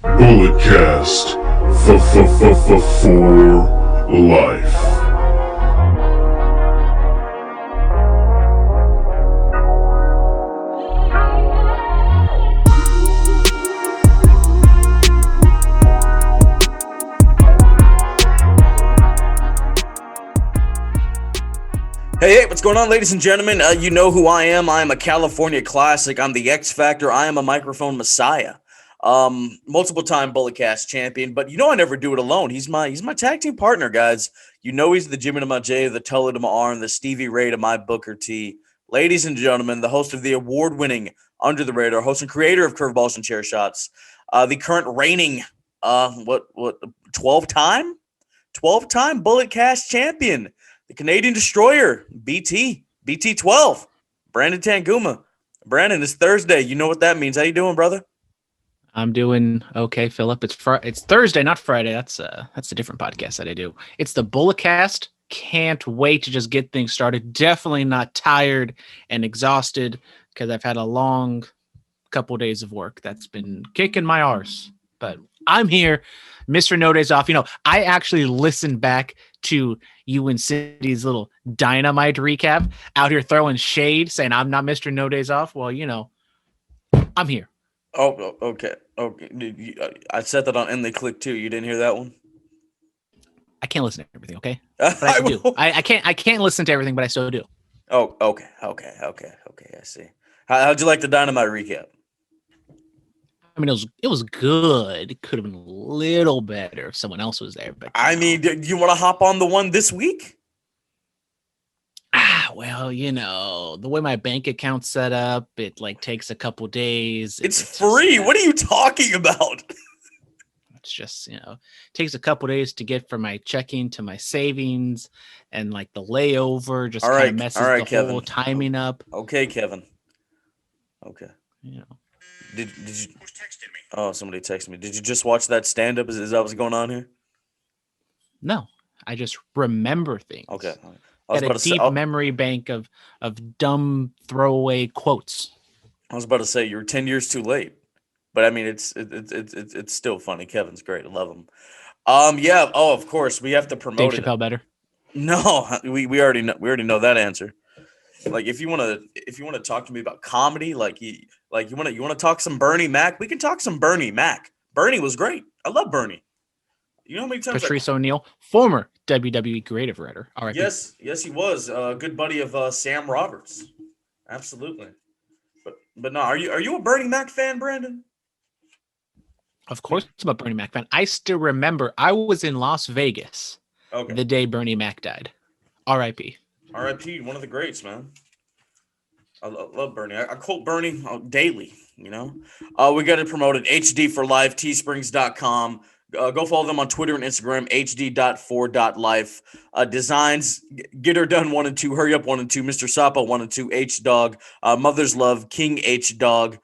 Bulletcast for life. Hey, what's going on, ladies and gentlemen? You know who I am. I am a California classic. I'm the X Factor. I am a microphone messiah. Multiple-time Bulletcast champion, but you know I never do it alone. He's my tag team partner, guys. You know he's the Jimmy to my J, the Tully to my R, and the Stevie Ray to my Booker T. Ladies and gentlemen, the host of the award-winning Under the Radar, host and creator of Curveballs and Chair Shots, the current reigning 12-time Bulletcast champion, the Canadian Destroyer, BT12, Brandon Tanguma. Brandon, it's Thursday. You know what that means. How you doing, brother? I'm doing okay, Phillip. It's Thursday, not Friday. That's a different podcast that I do. It's the Bulletcast. Can't wait to just get things started. Definitely not tired and exhausted because I've had a long couple of days of work that's been kicking my arse. But I'm here, Mr. No Days Off. You know, I actually listened back to you and Cindy's little dynamite recap out here throwing shade, saying I'm not Mr. No Days Off. Well, you know, I'm here. Oh, okay. I set that on End They Click too. You didn't hear that one? I can't listen to everything, okay? But I do. I can't listen to everything, but I still do. Oh, okay. I see. How'd you like the Dynamite recap? I mean, it was good. It could have been a little better if someone else was there. But I mean, do you want to hop on the one this week? Well, you know, the way my bank account's set up, it like takes a couple days. It's free. What are you talking about? It's just, you know, takes a couple days to get from my checking to my savings, and like the layover just kind of messes the Kevin. whole timing up. Okay, Kevin. Okay. You know. Did you? Who's texting me? Oh, somebody texted me. Did you just watch that stand-up? Is that what's going on here? No, I just remember things. Okay. Got a deep memory bank of dumb throwaway quotes. I was about to say you're 10 years too late, but I mean it's still funny. Kevin's great. I love him. Yeah. Oh, of course we have to promote Dave Chappelle better. No, we already know that answer. Like if you want to talk to me about comedy, like you want to talk some Bernie Mac, we can talk some Bernie Mac. Bernie was great. I love Bernie. You know how many times Patrice O'Neal, former WWE creative writer. All right. Yes, he was a good buddy of Sam Roberts. Absolutely. But no, are you a Bernie Mac fan, Brandon? Of course, I'm a Bernie Mac fan. I still remember I was in Las Vegas the day Bernie Mac died. R.I.P. R.I.P. One of the greats, man. I love Bernie. I quote Bernie daily. You know, we got it promoted. HD for Life, teesprings.com. Go follow them on Twitter and Instagram, hd.4.life. Designs, Get Her Done 1 and 2, Hurry Up 1 and 2, Mr. Sapa 1 and 2, H-Dog, Mother's Love, King H-Dog,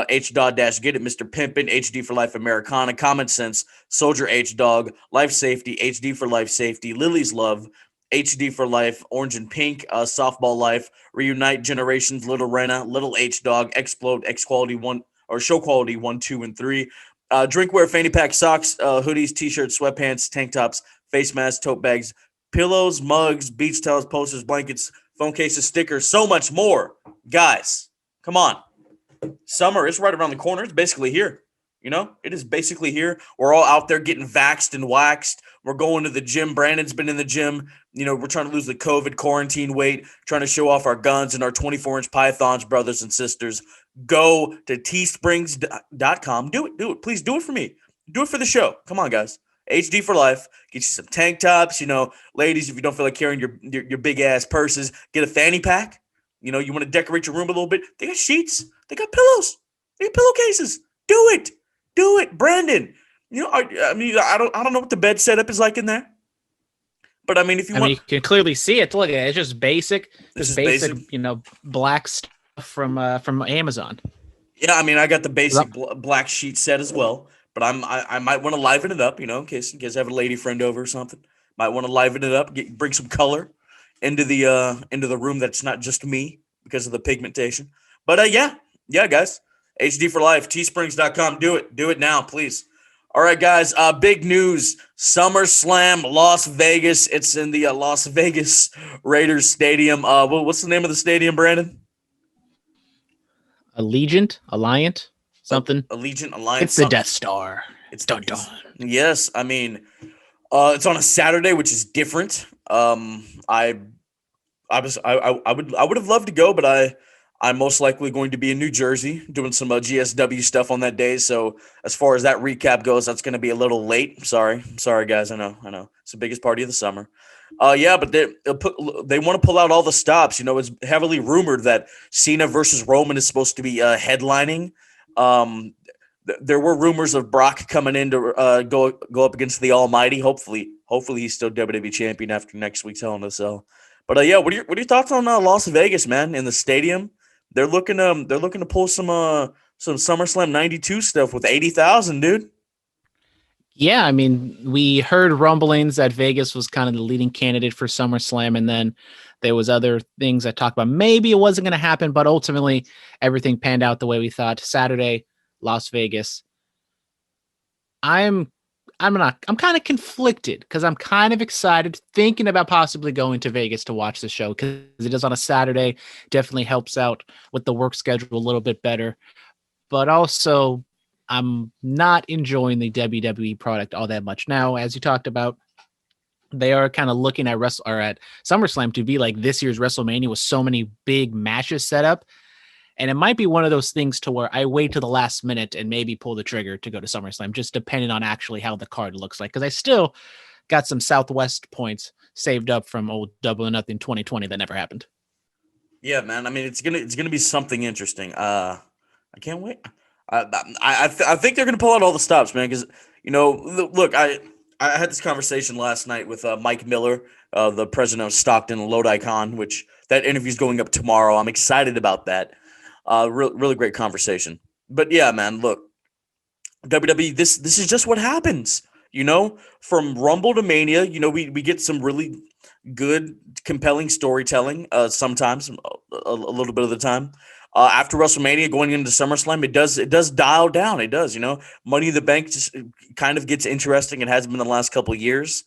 H-Dog Dash, Get It, Mr. Pimpin', HD for Life Americana, Common Sense, Soldier H-Dog, Life Safety, HD for Life Safety, Lily's Love, HD for Life, Orange and Pink, Softball Life, Reunite Generations, Little Rena, Little H-Dog, Explode, X Quality 1, or Show Quality 1, 2, and 3. Drinkware, fanny pack, socks, hoodies, t-shirts, sweatpants, tank tops, face masks, tote bags, pillows, mugs, beach towels, posters, blankets, phone cases, stickers, so much more. Guys, come on. Summer is right around the corner. It's basically here. You know, it is basically here. We're all out there getting vaxxed and waxed. We're going to the gym. Brandon's been in the gym. You know, we're trying to lose the COVID quarantine weight, trying to show off our guns and our 24-inch pythons, brothers and sisters. Go to teesprings.com. Do it. Please do it for me. Do it for the show. Come on, guys. HD for Life. Get you some tank tops. You know, ladies, if you don't feel like carrying your big-ass purses, get a fanny pack. You know, you want to decorate your room a little bit. They got sheets. They got pillows. They got pillowcases. Do it. Do it, Brandon. You know, I don't know what the bed setup is like in there. But I mean, if you want, you can clearly see it. Look, it's just basic. This just is basic, you know, black stuff from Amazon. Yeah, I mean, I got the basic black sheet set as well. But I might want to liven it up, you know, in case I have a lady friend over or something. Might want to liven it up, bring some color into the room that's not just me because of the pigmentation. But yeah, guys, HD for Life, teesprings.com. Do it now, please. All right, guys. Big news: SummerSlam, Las Vegas. It's in the Las Vegas Raiders Stadium. What's the name of the stadium, Brandon? Alliant, something. Allegiant Alliance. It's the Death Star. It's Dun the dun. yes. I mean, it's on a Saturday, which is different. I would have loved to go, but I'm most likely going to be in New Jersey doing some GSW stuff on that day. So as far as that recap goes, that's going to be a little late. Sorry, guys. I know. It's the biggest party of the summer. Yeah, but they want to pull out all the stops. It's heavily rumored that Cena versus Roman is supposed to be headlining. There were rumors of Brock coming in to go up against the Almighty. Hopefully he's still WWE champion after next week's Hell in a Cell. But yeah, what are your thoughts on Las Vegas, man? In the stadium, they're looking to pull some SummerSlam '92 stuff with 80,000, dude. Yeah, I mean, we heard rumblings that Vegas was kind of the leading candidate for SummerSlam, and then there was other things that talked about maybe it wasn't going to happen, but ultimately everything panned out the way we thought. Saturday, Las Vegas. I'm kind of conflicted because I'm kind of excited, thinking about possibly going to Vegas to watch the show because it is on a Saturday. Definitely helps out with the work schedule a little bit better, but also I'm not enjoying the WWE product all that much. Now, as you talked about, they are kind of looking at at SummerSlam to be like this year's WrestleMania with so many big matches set up. And it might be one of those things to where I wait to the last minute and maybe pull the trigger to go to SummerSlam, just depending on actually how the card looks like. Because I still got some Southwest points saved up from old Double or Nothing 2020 that never happened. Yeah, man. I mean, it's gonna be something interesting. I can't wait. I think they're gonna pull out all the stops, man. Because look, I had this conversation last night with Mike Miller, the president of Stockton Lodi Con, which that interview is going up tomorrow. I'm excited about that. Really great conversation. But yeah, man, look, WWE, this is just what happens. From Rumble to Mania, we get some really good, compelling storytelling. Sometimes, a little bit of the time. After WrestleMania, going into SummerSlam, it does dial down. It does. Money in the Bank just kind of gets interesting. It has been the last couple of years.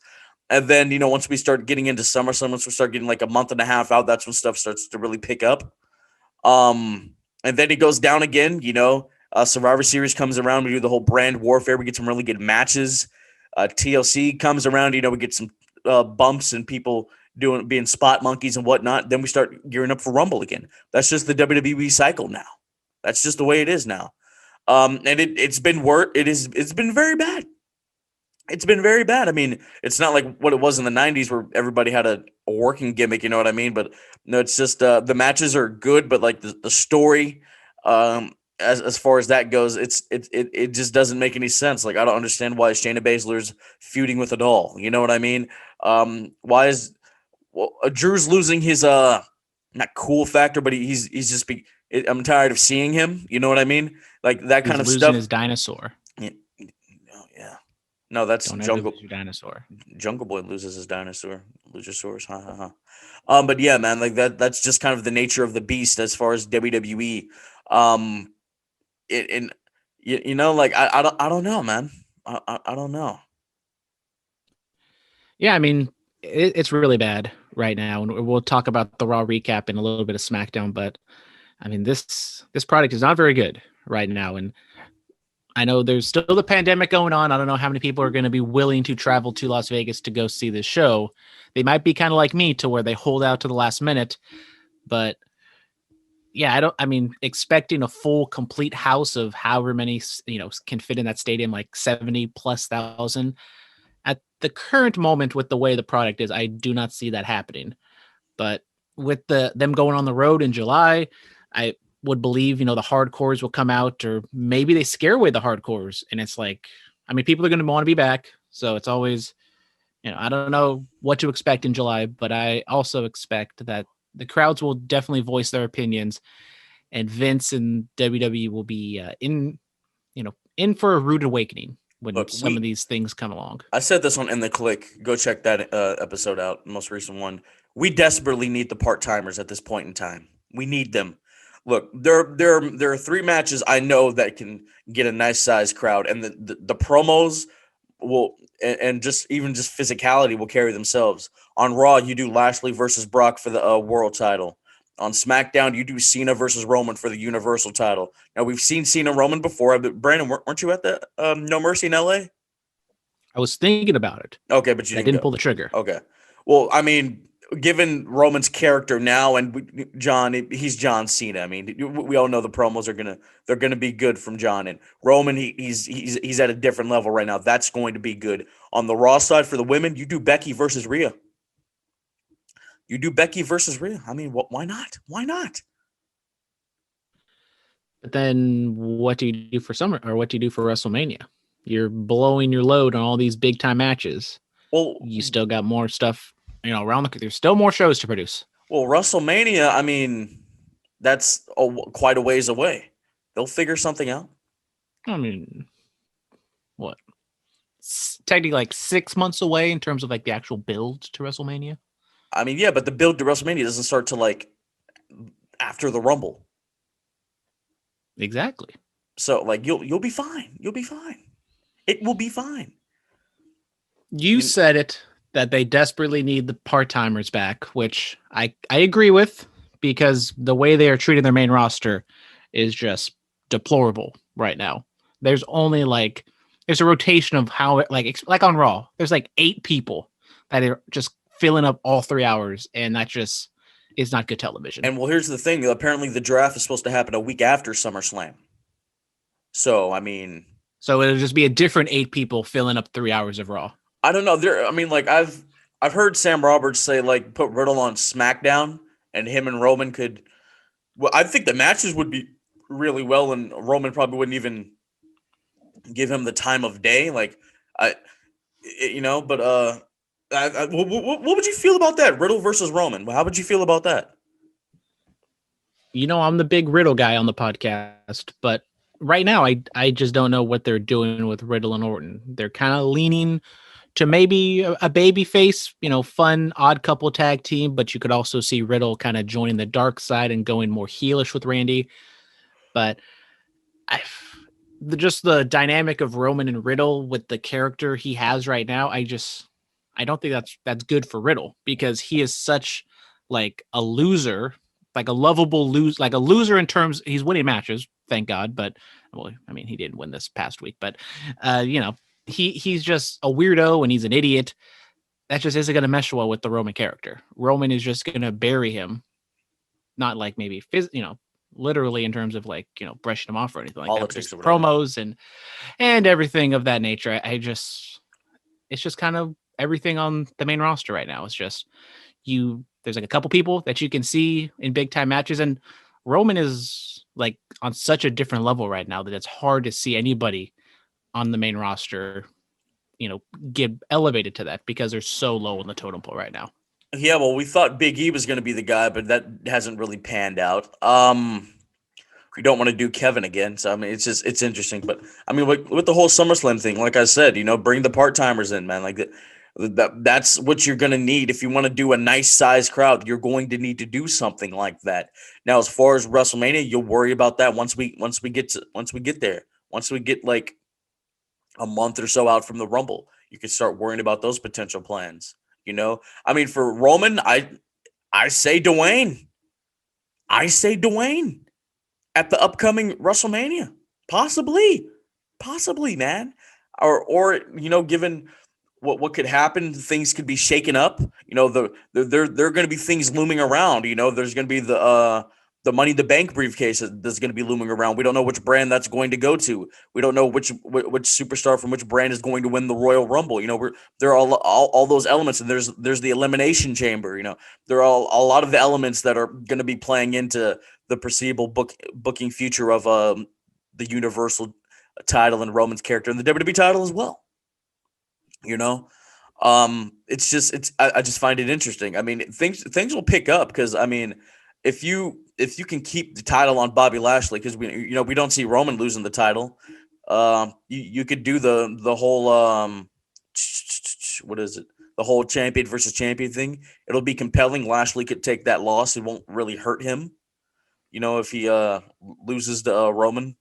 And then, once we start getting into SummerSlam, once we start getting like a month and a half out, that's when stuff starts to really pick up. And then it goes down again. Survivor Series comes around. We do the whole brand warfare. We get some really good matches. TLC comes around. We get some bumps and people being spot monkeys and whatnot. Then we start gearing up for Rumble again. That's just the WWE cycle now. That's just the way it is now. And it's been it's been very bad. It's been very bad. I mean, it's not like what it was in the 90s where everybody had a working gimmick, you know what I mean? But no, it's just the matches are good, but like the story, as far as that goes, it just doesn't make any sense. Like I don't understand why Shayna Baszler's feuding with a doll. You know what I mean? Why is Drew's losing his not cool factor, but he's just I'm tired of seeing him. You know what I mean? Like that kind of losing stuff. His dinosaur. Yeah. No, that's Jungle Dinosaur. Jungle Boy loses his dinosaur. Luchasaurus. Ha ha ha. But yeah, man, like that's just kind of the nature of the beast as far as WWE. Like I don't know, man. I don't know. Yeah, I mean, it's really bad right now, and we'll talk about the Raw recap and a little bit of SmackDown. But I mean, this product is not very good right now, and I know there's still the pandemic going on. I don't know how many people are going to be willing to travel to Las Vegas to go see this show. They might be kind of like me to where they hold out to the last minute. But yeah, expecting a full complete house of however many, can fit in that stadium, like 70,000+ at the current moment with the way the product is, I do not see that happening. But with them going on the road in July, I would believe, the hardcores will come out, or maybe they scare away the hardcores. And it's like, people are going to want to be back. So it's always, I don't know what to expect in July, but I also expect that the crowds will definitely voice their opinions, and Vince and WWE will be in for a rude awakening when some of these things come along. I said this on In the Click. Go check that episode out, the most recent one. We desperately need the part-timers at this point in time. We need them. Look, there are three matches I know that can get a nice sized crowd, and the promos will and just even just physicality will carry themselves. On Raw, you do Lashley versus Brock for the world title. On SmackDown, you do Cena versus Roman for the Universal title. Now we've seen Cena Roman before, but Brandon, weren't you at the No Mercy in LA? I was thinking about it. Okay, but you I didn't didn't go. pull the trigger. Okay. Well, I mean, given Roman's character now, and John, he's John Cena. I mean, we all know the promos they're gonna be good from John, and Roman. He's at a different level right now. That's going to be good. On the Raw side for the women, you do Becky versus Rhea. You do Becky versus Rhea. I mean, why not? Why not? But then what do you do for summer, or what do you do for WrestleMania? You're blowing your load on all these big time matches. Well, You still got more stuff, around there's still more shows to produce. well, WrestleMania. I mean, that's quite a ways away. They'll figure something out. I mean, what? Technically like 6 months away in terms of like the actual build to WrestleMania. I mean, yeah, but the build to WrestleMania doesn't start till like after the Rumble. Exactly. So like you'll be fine. You'll be fine. It will be fine. You said it that they desperately need the part-timers back, which I agree with, because the way they are treating their main roster is just deplorable right now. There's only there's a rotation of how like on Raw, there's like 8 people that are just filling up all 3 hours, and that just is not good television. And well, here's the thing. Apparently the draft is supposed to happen a week after SummerSlam. So, I mean, so it'll just be a different 8 people filling up 3 hours of Raw. I don't know. I've heard Sam Roberts say like put Riddle on SmackDown and him and Roman could. Well, I think the matches would be really well, and Roman probably wouldn't even give him the time of day. Like, But what would you feel about that? Riddle versus Roman. How would you feel about that? I'm the big Riddle guy on the podcast, but right now I just don't know what they're doing with Riddle and Orton. They're kind of leaning to maybe a baby face, fun odd couple tag team, but you could also see Riddle kind of joining the dark side and going more heelish with Randy. But just the dynamic of Roman and Riddle with the character he has right now, I don't think that's good for Riddle, because he is such like a loser, like a lovable like a loser in terms he's winning matches, thank God. But well, I mean, he didn't win this past week, but he's just a weirdo and he's an idiot. That just isn't going to mesh well with the Roman character. Roman is just going to bury him, not like maybe literally in terms of brushing him off or anything like Politics that. or But promos and everything of that nature. It's just kind of everything on the main roster right now. It's just there's like a couple people that you can see in big time matches, and Roman is like on such a different level right now that it's hard to see anybody on the main roster, get elevated to that, because they're so low on the totem pole right now. Yeah, well, we thought Big E was going to be the guy, but that hasn't really panned out. We don't want to do Kevin again, so I mean, it's interesting. But I mean, with the whole SummerSlam thing, like I said, bring the part timers in, man. Like that's what you're going to need if you want to do a nice size crowd. You're going to need to do something like that. Now, as far as WrestleMania, you'll worry about that once we get there. Once we get like a month or so out from the Rumble, you can start worrying about those potential plans. I mean, for Roman, I say Dwayne. I say Dwayne at the upcoming WrestleMania. Possibly, man. Or given what could happen, things could be shaken up. There are going to be things looming around. There's going to be the Money in the Bank briefcase that's going to be looming around. We don't know which brand that's going to go to. We don't know which superstar from which brand is going to win the Royal Rumble. There are all those elements, and there's the Elimination Chamber. There are a lot of the elements that are going to be playing into the perceivable booking future of the Universal title and Roman's character and the WWE title as well. I just find it interesting. I mean, things will pick up, because I mean, if you can keep the title on Bobby Lashley, because we don't see Roman losing the title. You could do the whole what is it? The whole champion versus champion thing. It'll be compelling. Lashley could take that loss. It won't really hurt him. if he loses to Roman.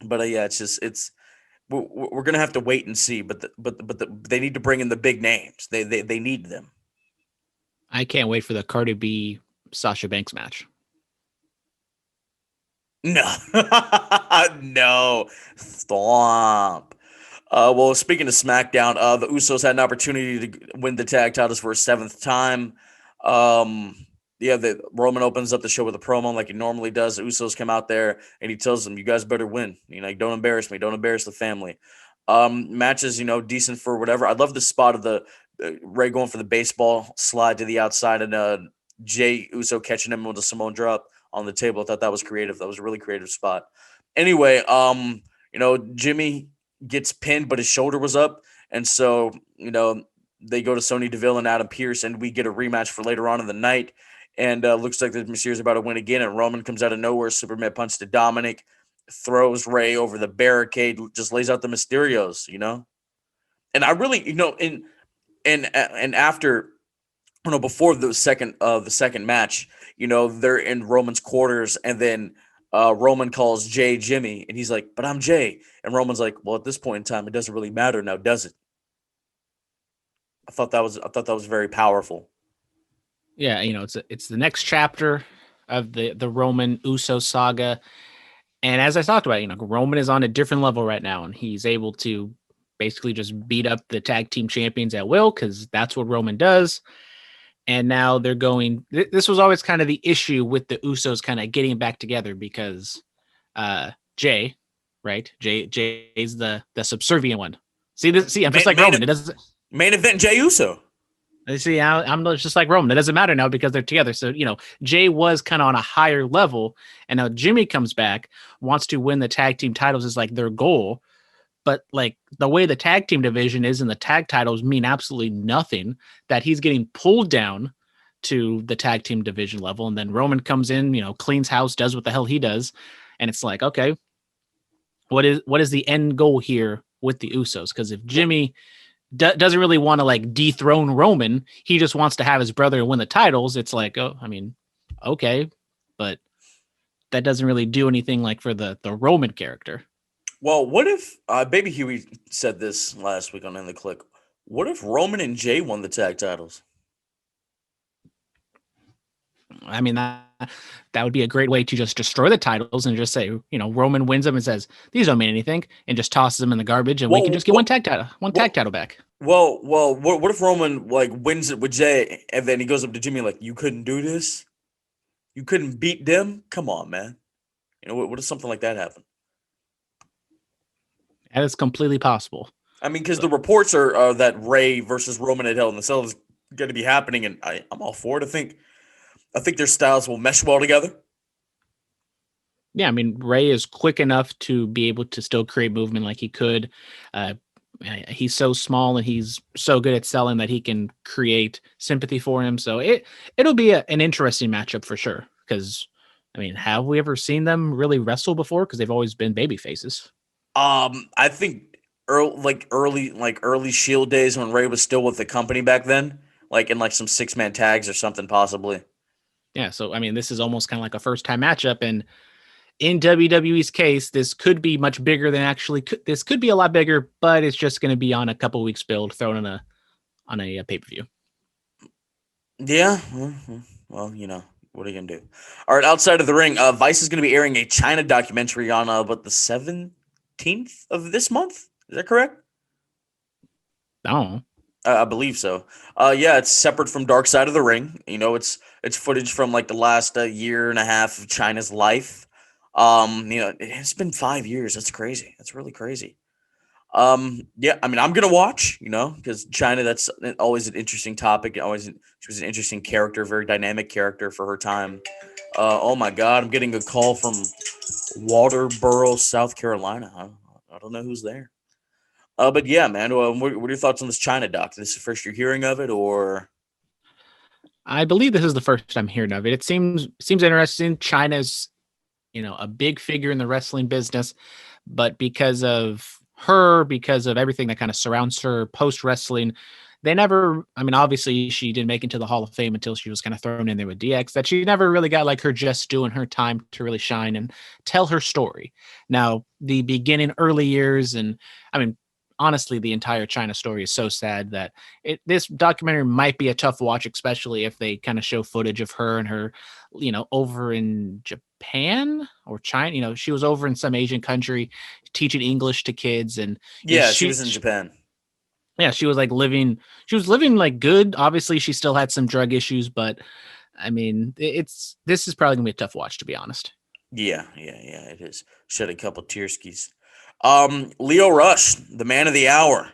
But yeah, we're gonna have to wait and see. They need to bring in the big names. They need them. I can't wait for the Cardi B Sasha Banks match. No, no, stop. Well, speaking of SmackDown, the Usos had an opportunity to win the tag titles for a seventh time. Um, yeah, Roman opens up the show with a promo like he normally does. The Usos come out there and he tells them, "You guys better win. Like, don't embarrass me. Don't embarrass the family." Matches, decent for whatever. I love the spot of the Ray going for the baseball slide to the outside and Jay Uso catching him with a Samoan drop on the table. I thought that was creative. That was a really creative spot. Anyway, Jimmy gets pinned, but his shoulder was up. And so, they go to Sonya Deville and Adam Pearce, and we get a rematch for later on in the night. And looks like the Mysterio's about to win again. And Roman comes out of nowhere, Superman punch to Dominic, throws Ray over the barricade, just lays out the Mysterios, And I really, and after, before the second match, they're in Roman's quarters, and then Roman calls Jay Jimmy, and he's like, "But I'm Jay," and Roman's like, "Well, at this point in time, it doesn't really matter now, does it?" I thought that was very powerful. Yeah, it's the next chapter of the Roman Uso saga, and as I talked about, Roman is on a different level right now, and he's able to basically just beat up the tag team champions at will because that's what Roman does. And now they're going. This was always kind of the issue with the Usos kind of getting back together because Jay, right? Jay's the subservient one. See, I'm just like Roman. It doesn't main event Jay Uso. See, I'm just like Roman. It doesn't matter now because they're together. So, Jay was kind of on a higher level, and now Jimmy comes back, wants to win the tag team titles is like their goal. But like the way the tag team division is and the tag titles mean absolutely nothing, that he's getting pulled down to the tag team division level. And then Roman comes in, cleans house, does what the hell he does. And it's like, okay, what is the end goal here with the Usos? Because if Jimmy doesn't really want to like dethrone Roman, he just wants to have his brother win the titles. It's like, oh, I mean, okay, but that doesn't really do anything like for the Roman character. Well, what if Baby Huey said this last week on In the Click? What if Roman and Jay won the tag titles? I mean, that would be a great way to just destroy the titles and just say, Roman wins them and says, these don't mean anything, and just tosses them in the garbage, and we can just get one tag title back. Well, what if Roman like wins it with Jay, and then he goes up to Jimmy like, you couldn't do this? You couldn't beat them? Come on, man. What if something like that happened? That is completely possible. I mean, because the reports are that Ray versus Roman at Hell in the Cell is going to be happening, and I'm all for it. I think their styles will mesh well together. Yeah, I mean, Ray is quick enough to be able to still create movement like he could. He's so small and he's so good at selling that he can create sympathy for him. So it'll be an interesting matchup for sure. Because, I mean, have we ever seen them really wrestle before? Because they've always been baby faces. I think early Shield days when Ray was still with the company back then, like in like some 6-man tags or something possibly. Yeah, so I mean, this is almost kind of like a first-time matchup, and in WWE's case, this could be much bigger than this could be a lot bigger, but it's just going to be on a couple weeks build, thrown on a pay-per-view. Yeah, well, what are you gonna do? All right, outside of the ring, Vice is going to be airing a China documentary on the 17th of this month. Is that correct? No. I believe so. Yeah, it's separate from Dark Side of the Ring. It's footage from like the last year and a half of China's life. It's been 5 years. That's crazy. That's really crazy. Yeah, I mean, I'm gonna watch. Because China, that's always an interesting topic. She was an interesting character, very dynamic character for her time. Oh my God, I'm getting a call from Walterboro, South Carolina. I don't know who's there. But yeah, man, what are your thoughts on this China doc? This is the first you're hearing of it, or? I believe this is the first I'm hearing of it. It seems interesting. China's, a big figure in the wrestling business, but because of her because of everything that kind of surrounds her post wrestling. They never, I mean, obviously she didn't make it to the Hall of Fame until she was kind of thrown in there with DX, that she never really got like her just doing her time to really shine and tell her story. Now, the beginning, early years, and I mean, honestly, the entire China story is so sad that this documentary might be a tough watch, especially if they kind of show footage of her and her, over in Japan or China. She was over in some Asian country teaching English to kids, and Yeah, she was in Japan. Yeah, she was living like good. Obviously, she still had some drug issues, but I mean, this is probably gonna be a tough watch, to be honest. Yeah, it is. Shed a couple tearskis. Lio Rush, the man of the hour.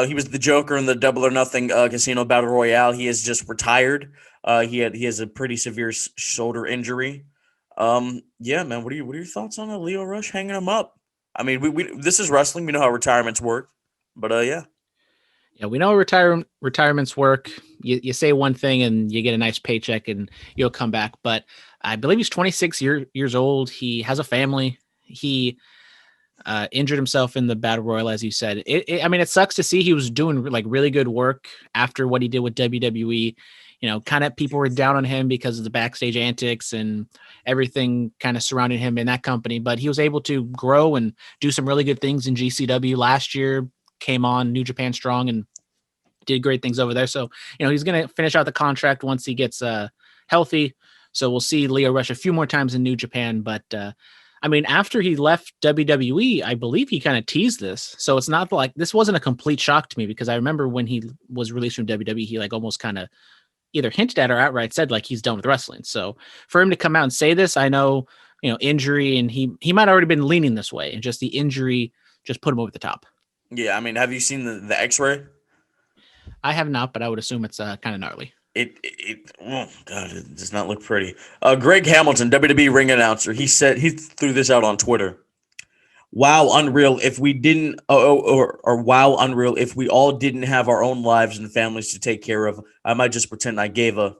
He was the Joker in the Double or Nothing Casino Battle Royale. He has just retired. He has a pretty severe shoulder injury. Yeah, man. What are your thoughts on Lio Rush hanging him up? I mean, we this is wrestling. We know how retirements work, but yeah. Yeah, we know retirements work. You say one thing and you get a nice paycheck and you'll come back. But I believe he's 26 years old. He has a family. He injured himself in the Battle Royal, as you said. I mean, it sucks to see. He was doing like really good work after what he did with WWE. Kind of people were down on him because of the backstage antics and everything kind of surrounding him in that company. But he was able to grow and do some really good things in GCW last year. Came on New Japan Strong and did great things over there. So, he's going to finish out the contract once he gets healthy. So we'll see Lio Rush a few more times in New Japan. But I mean, after he left WWE, I believe he kind of teased this. So it's not like this wasn't a complete shock to me, because I remember when he was released from WWE, he like almost kind of either hinted at or outright said like he's done with wrestling. So for him to come out and say this, I know, injury, and he might already been leaning this way, and just the injury just put him over the top. Yeah, I mean, have you seen the X-ray? I have not, but I would assume it's kind of gnarly. Oh god, it does not look pretty. Greg Hamilton, WWE ring announcer, he threw this out on Twitter. Wow, unreal if we didn't, or wow, unreal if we all didn't have our own lives and families to take care of. I might just pretend I gave a,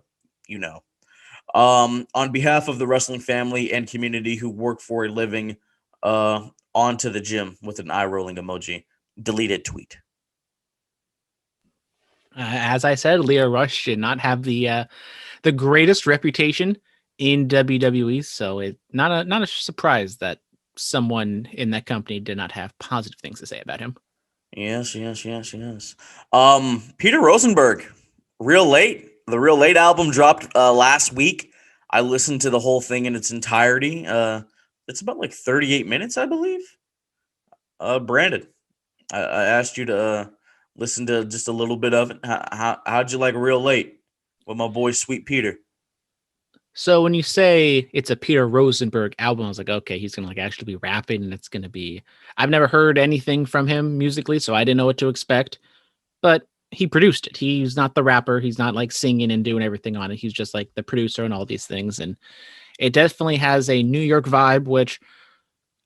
on behalf of the wrestling family and community who work for a living, on to the gym with an eye rolling emoji. Deleted tweet. As I said, Lio Rush did not have the greatest reputation in WWE, so it's not a surprise that someone in that company did not have positive things to say about him. Yes. Peter Rosenberg, Real Late. The Real Late album dropped last week. I listened to the whole thing in its entirety. It's about like 38 minutes, I believe. Brandon, I asked you to listen to just a little bit of it. How'd you like Real Late with my boy Sweet Peter? So when you say it's a Peter Rosenberg album, I was like, okay, he's gonna like actually be rapping, and it's gonna be. I've never heard anything from him musically, so I didn't know what to expect. But he produced it. He's not the rapper. He's not like singing and doing everything on it. He's just like the producer and all these things, and it definitely has a New York vibe. Which,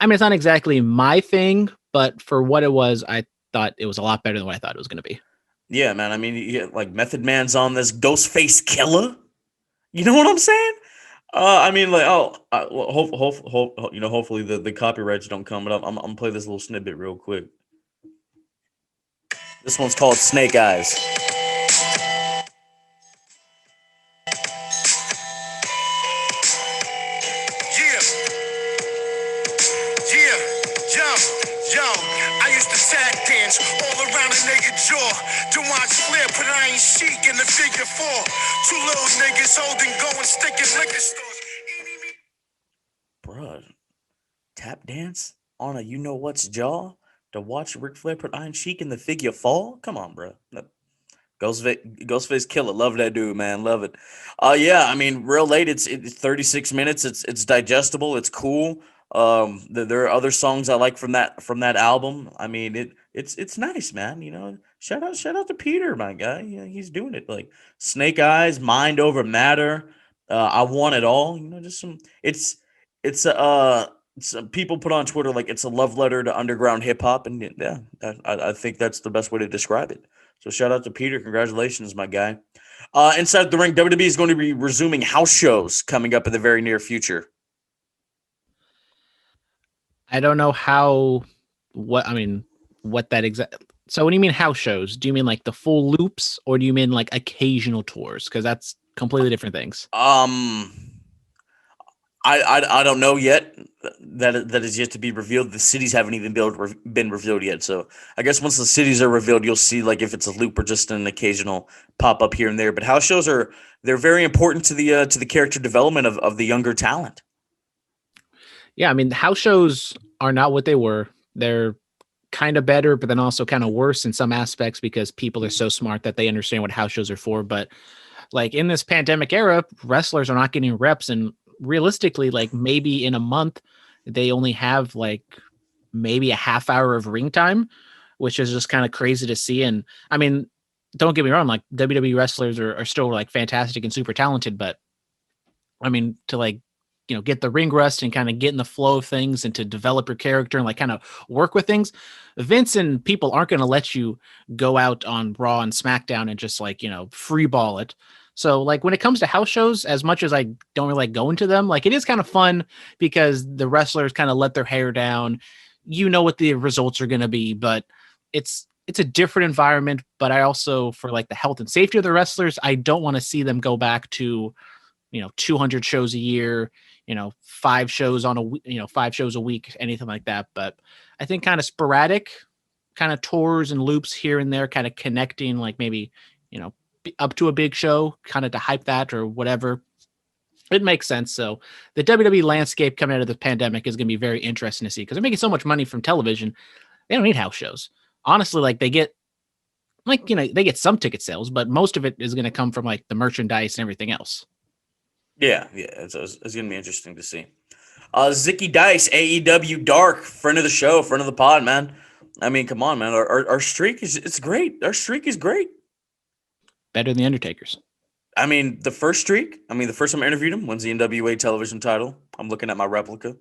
I mean, it's not exactly my thing, but for what it was, I thought it was a lot better than what I thought it was going to be. Yeah, man. I mean, you get like Method Man's on this, Ghostface Killer. You know what I'm saying? I mean, like, hopefully the copyrights don't come. But I'm gonna play this little snippet real quick. This one's called Snake Eyes. All around a nigga jaw. To watch Flair put iron chic in the figure 4. Two little niggas holding, going, sticking liquor stores. Bruh, tap dance on a you know what's jaw to watch Ric Flair put iron chic in the figure 4? Come on, bruh. Ghostface Killer, love that dude, man, love it. Yeah, I mean, Real Late. It's 36 minutes. It's digestible. It's cool. There are other songs I like from that album. I mean, it's nice, man. Shout out to Peter, my guy. He's doing it. Like Snake Eyes, Mind Over Matter. I Want It All. Just some. It's people put on Twitter like it's a love letter to underground hip hop, and yeah, I think that's the best way to describe it. So shout out to Peter. Congratulations, my guy. Inside the ring, WWE is going to be resuming house shows coming up in the very near future. I don't know what that exact. So when you mean house shows, do you mean like the full loops, or do you mean like occasional tours? Because that's completely different things. I don't know yet. That is yet to be revealed. The cities haven't even been revealed yet. So I guess once the cities are revealed, you'll see like if it's a loop or just an occasional pop up here and there. But house shows they're very important to the character development of the younger talent. Yeah, I mean, house shows are not what they were. They're kind of better, but then also kind of worse in some aspects because people are so smart that they understand what house shows are for. But like in this pandemic era, wrestlers are not getting reps, and realistically, like maybe in a month, they only have like maybe a half hour of ring time, which is just kind of crazy to see. And I mean, don't get me wrong, like WWE wrestlers are still like fantastic and super talented, but I mean, to like, get the ring rust and kind of get in the flow of things and to develop your character and like kind of work with things. Vince and people aren't going to let you go out on Raw and SmackDown and just like, free ball it. So like when it comes to house shows, as much as I don't really like going to them, like it is kind of fun because the wrestlers kind of let their hair down. You know what the results are going to be, but it's a different environment. But I also, for like the health and safety of the wrestlers, I don't want to see them go back to 200 shows a year, 5 shows 5 shows a week, anything like that. But I think kind of sporadic kind of tours and loops here and there, kind of connecting like maybe, up to a big show, kind of to hype that or whatever. It makes sense. So the WWE landscape coming out of the pandemic is going to be very interesting to see because they're making so much money from television. They don't need house shows. Honestly, like they get they get some ticket sales, but most of it is going to come from like the merchandise and everything else. Yeah, it's going to be interesting to see. Zicky Dice, AEW Dark, friend of the show, friend of the pod, man. I mean, come on, man. Our streak it's great. Our streak is great. Better than the Undertaker's. I mean, the first time I interviewed him, wins the NWA television title. I'm looking at my replica.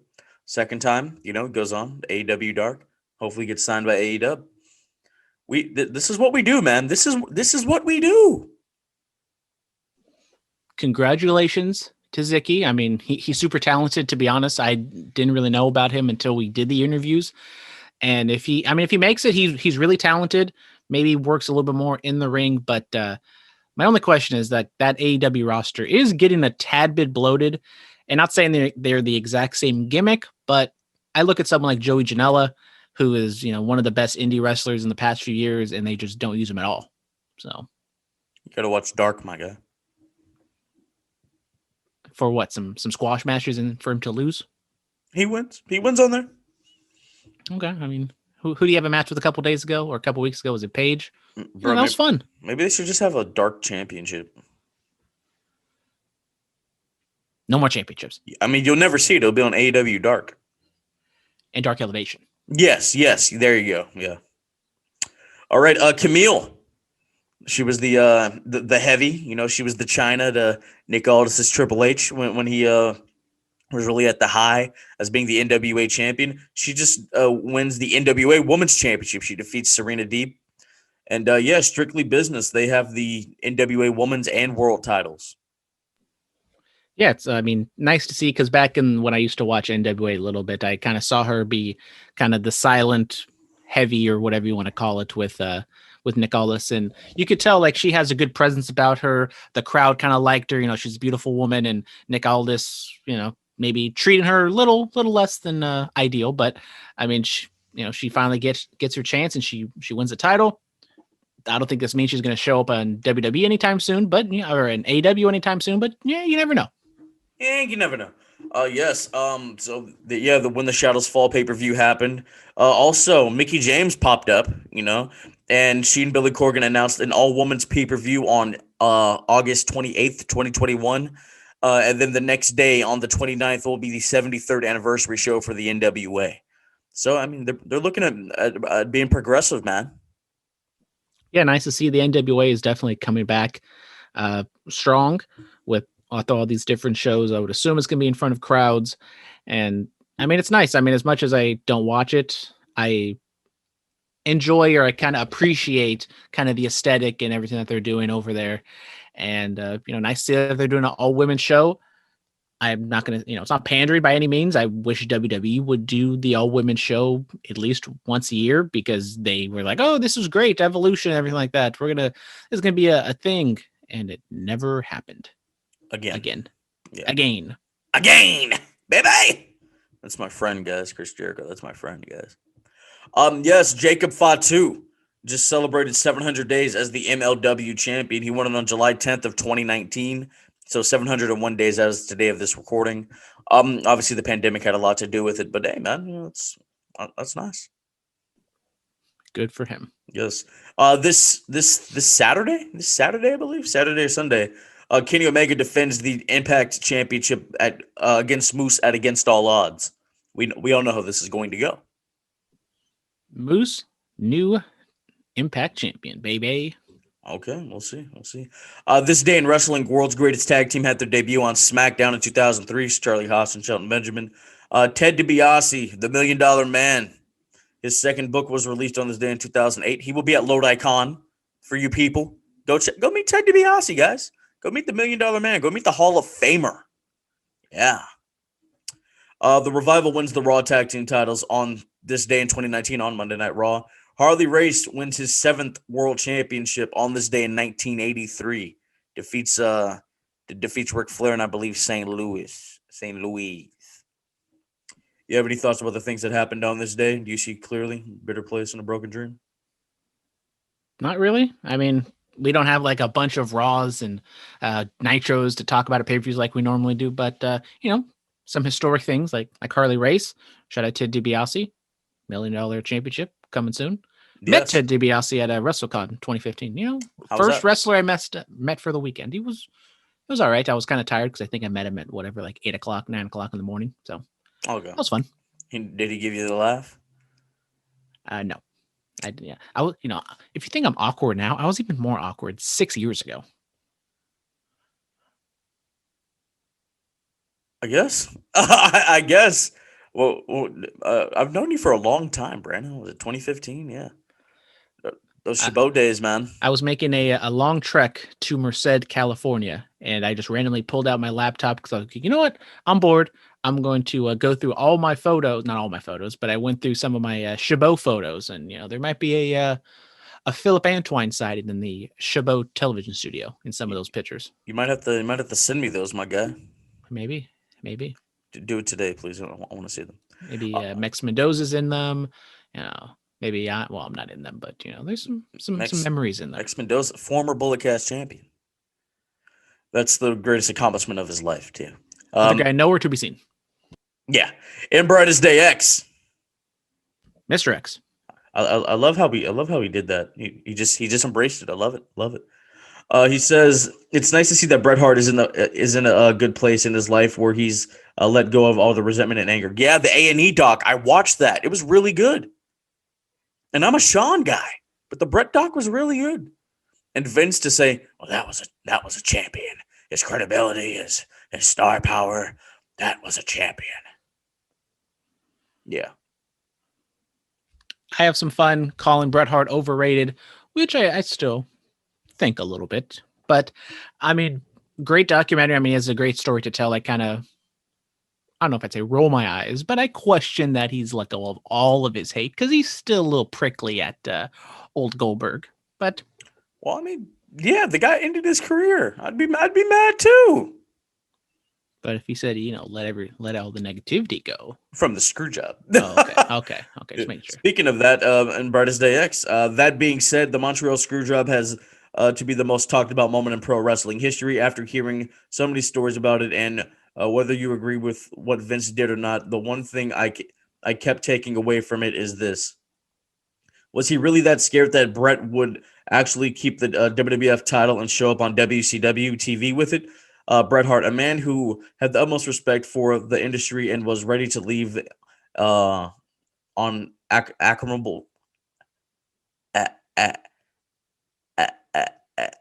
Second time, it goes on, AEW Dark. Hopefully gets signed by AEW. This is what we do, man. This is what we do. Congratulations to Zicky. I mean, he's super talented, to be honest. I didn't really know about him until we did the interviews. And if he makes it, he's really talented. Maybe works a little bit more in the ring. But my only question is that AEW roster is getting a tad bit bloated. And not saying they're the exact same gimmick, but I look at someone like Joey Janela, who is, one of the best indie wrestlers in the past few years, and they just don't use him at all. So you got to watch Dark, my guy. For what? Some squash matches and for him to lose? He wins. He wins on there. Okay. I mean, who do you have a match with a couple days ago or a couple weeks ago? Was it Paige? Bro, that was fun. Maybe they should just have a Dark championship. No more championships. I mean, you'll never see it. It'll be on AEW Dark. And Dark Elevation. Yes. There you go. Yeah. All right. Camille. She was the heavy. She was the China to Nick Aldis's Triple H when he was really at the high as being the NWA champion. She just wins the NWA Women's Championship. She defeats Serena Deeb. And strictly business. They have the NWA Women's and World titles. Yeah, it's nice to see because back when I used to watch NWA a little bit, I kind of saw her be kind of the silent heavy or whatever you want to call it with Nick Aldis, and you could tell like she has a good presence about her. The crowd kind of liked her. She's a beautiful woman, and Nick Aldis, maybe treating her a little less than ideal, but I mean, she finally gets her chance and she wins the title. I don't think this means she's going to show up on WWE anytime soon, but or an AEW anytime soon. But yeah, you never know. Yeah, you never know. Yes. So the When the Shadows Fall pay-per-view happened. Also, Mickie James popped up. And she and Billy Corgan announced an all-women's pay-per-view on August 28th, 2021. And then the next day, on the 29th, will be the 73rd anniversary show for the NWA. So, I mean, they're looking at being progressive, man. Yeah, nice to see the NWA is definitely coming back strong with all these different shows. I would assume it's going to be in front of crowds. And, I mean, it's nice. I mean, as much as I don't watch it, I enjoy or I kind of appreciate kind of the aesthetic and everything that they're doing over there. And, nice to see that they're doing an all-women show. I'm not going to, it's not pandering by any means. I wish WWE would do the all women show at least once a year because they were like, oh, this is great. Evolution, everything like that. This is going to be a thing. And it never happened. Again. Yeah. Again, baby. That's my friend, guys. Chris Jericho. That's my friend, guys. Yes, Jacob Fatu just celebrated 700 days as the MLW champion. He won it on July 10th of 2019. So 701 days as today of this recording. Obviously the pandemic had a lot to do with it, but hey, man, that's nice. Good for him. Yes. This Saturday, I believe, Saturday or Sunday, Kenny Omega defends the Impact Championship at against Moose at Against All Odds. We all know how this is going to go. Moose, new Impact champion, baby. Okay, we'll see. This day in wrestling, World's Greatest Tag Team had their debut on SmackDown in 2003. Charlie Haas and Shelton Benjamin. Ted DiBiase, the $1 Million Man. His second book was released on this day in 2008. He will be at Lodi Con for you people. Go meet Ted DiBiase, guys. Go meet the $1 Million Man. Go meet the Hall of Famer. Yeah. The Revival wins the Raw Tag Team titles on this day in 2019 on Monday Night Raw. Harley Race wins his 7th World Championship on this day in 1983. Defeats Ric Flair and I believe St. Louis. You have any thoughts about the things that happened on this day? Do you see clearly Bitter Place and A Broken Dream? Not really. I mean, we don't have like a bunch of Raws and Nitros to talk about at pay-per-views like we normally do, but some historic things like Harley Race. Shout out to DiBiase, $1 Million Championship coming soon. Yes. Met Ted DiBiase at WrestleCon 2015. First wrestler I met for the weekend. It was all right. I was kind of tired because I think I met him at whatever, like 8 o'clock, 9 o'clock in the morning. So okay, that was fun. Did he give you the laugh? No. I was, if you think I'm awkward now, I was even more awkward 6 years ago. I guess. I guess. Well, I've known you for a long time, Brandon. Was it 2015? Yeah. Those Chabot days, man. I was making a long trek to Merced, California, and I just randomly pulled out my laptop because I was like, you know what? I'm bored. I'm going to go through all my photos. Not all my photos, but I went through some of my Chabot photos, and there might be a Philip Antoine sighting in the Chabot television studio in some of those pictures. You might have to send me those, my guy. Maybe. Do it today, please. I want to see them. Maybe Mex Mendoza's in them. Maybe I'm not in them, but there's some memories in there. Mex Mendoza, former Bulletcast champion. That's the greatest accomplishment of his life, too. The guy nowhere to be seen. Yeah, in Brightest Day X, Mr. X. I love how he did that. He just embraced it. I love it. He says it's nice to see that Bret Hart is in a good place in his life where he's let go of all the resentment and anger. Yeah, the A&E doc, I watched that. It was really good. And I'm a Shawn guy, but the Bret doc was really good. And Vince to say, well, that was a champion. His credibility, his star power, that was a champion. Yeah. I have some fun calling Bret Hart overrated, which I still think a little bit. But, I mean, great documentary. I mean, he has a great story to tell. I don't know if I'd say roll my eyes, but I question that he's let go of all of his hate because he's still a little prickly at old Goldberg. But, well, I mean, yeah, the guy ended his career. I'd be mad too. But if he said, let all the negativity go from the screw job. Okay. Just making sure. Speaking of that, in Brightest Day X, that being said, the Montreal screw job has to be the most talked about moment in pro wrestling history. After hearing so many stories about it, and whether you agree with what Vince did or not, the one thing I kept taking away from it is this: was he really that scared that Bret would actually keep the WWF title and show up on WCW TV with it? Bret Hart, a man who had the utmost respect for the industry and was ready to leave on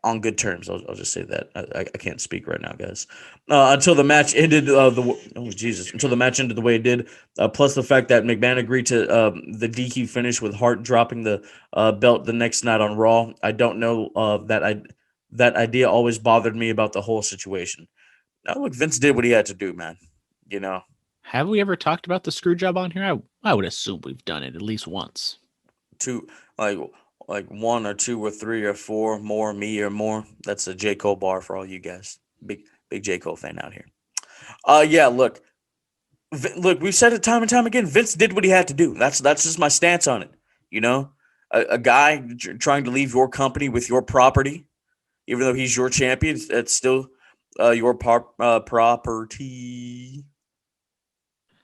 on good terms. I'll just say that. I can't speak right now, guys. Until the match ended until the match ended the way it did. Plus the fact that McMahon agreed to the DQ finish with Hart dropping the belt the next night on Raw. I don't know that idea always bothered me about the whole situation. Now, look, Vince did what he had to do, man. You know, Have we ever talked about the screw job on here? I would assume we've done it at least once. two like one or two or three or four more, me or more. That's a J Cole bar for all you guys. Big J Cole fan out here. Yeah, look, look, we've said it time and time again. Vince did what he had to do. That's just my stance on it. You know, a guy trying to leave your company with your property, even though he's your champion, it's still your property.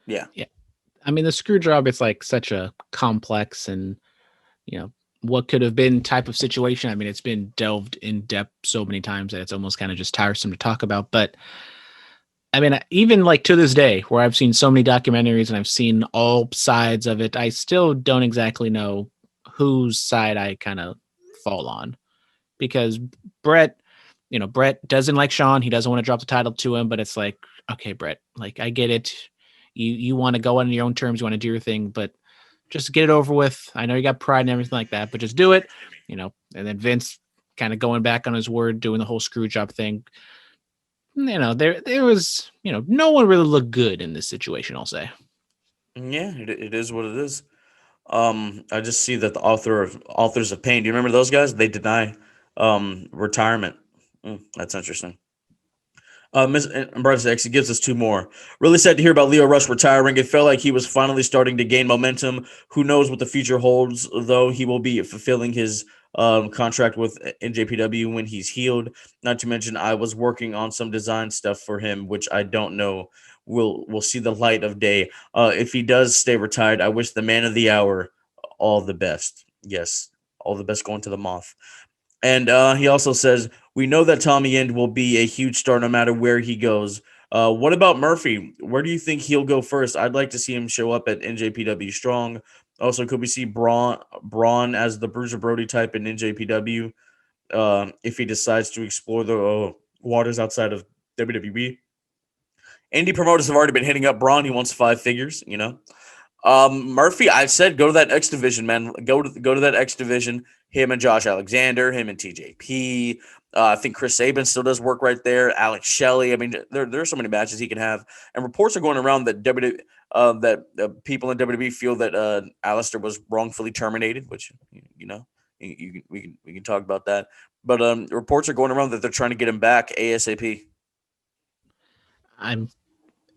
Yeah, Yeah. I mean, the screw job is like such a complex and, you know, what could have been type of situation. I mean, it's been delved in depth so many times that it's almost kind of just tiresome to talk about. But I mean, even like to this day, where I've seen so many documentaries and I've seen all sides of it, I still don't exactly know whose side I kind of fall on because Brett, Brett doesn't like Sean. He doesn't want to drop the title to him, but it's like, okay, Brett, like I get it. You want to go on your own terms, you want to do your thing, but just get it over with. I know you got pride and everything like that, but just do it, And then Vince kind of going back on his word, doing the whole screw job thing. There was, no one really looked good in this situation, I'll say. yeah, it is what it is. I just see that the authors of pain. Do you remember those guys? They deny retirement. That's interesting. Miss Bryce actually gives us two more. Really sad to hear about Lio Rush retiring. It felt like he was finally starting to gain momentum. Who knows what the future holds, though he will be fulfilling his contract with NJPW when he's healed. Not to mention, I was working on some design stuff for him, which I don't know will see the light of day. If he does stay retired, I wish the man of the hour all the best. Yes, all the best going to the Moth. And he also says, we know that Tommy End will be a huge star no matter where he goes. What about Murphy? Where do you think he'll go first? I'd like to see him show up at NJPW Strong. Also, could we see Braun as the Bruiser Brody type in NJPW if he decides to explore the waters outside of WWE? Indie promoters have already been hitting up Braun. He wants 5 figures. Murphy, I said go to that X division, man. Go to that X division. Him and Josh Alexander, him and TJP. I think Chris Sabin still does work right there. Alex Shelley. I mean, there are so many matches he can have. And reports are going around that people in WWE feel that Alistair was wrongfully terminated, which we can talk about that. But reports are going around that they're trying to get him back ASAP.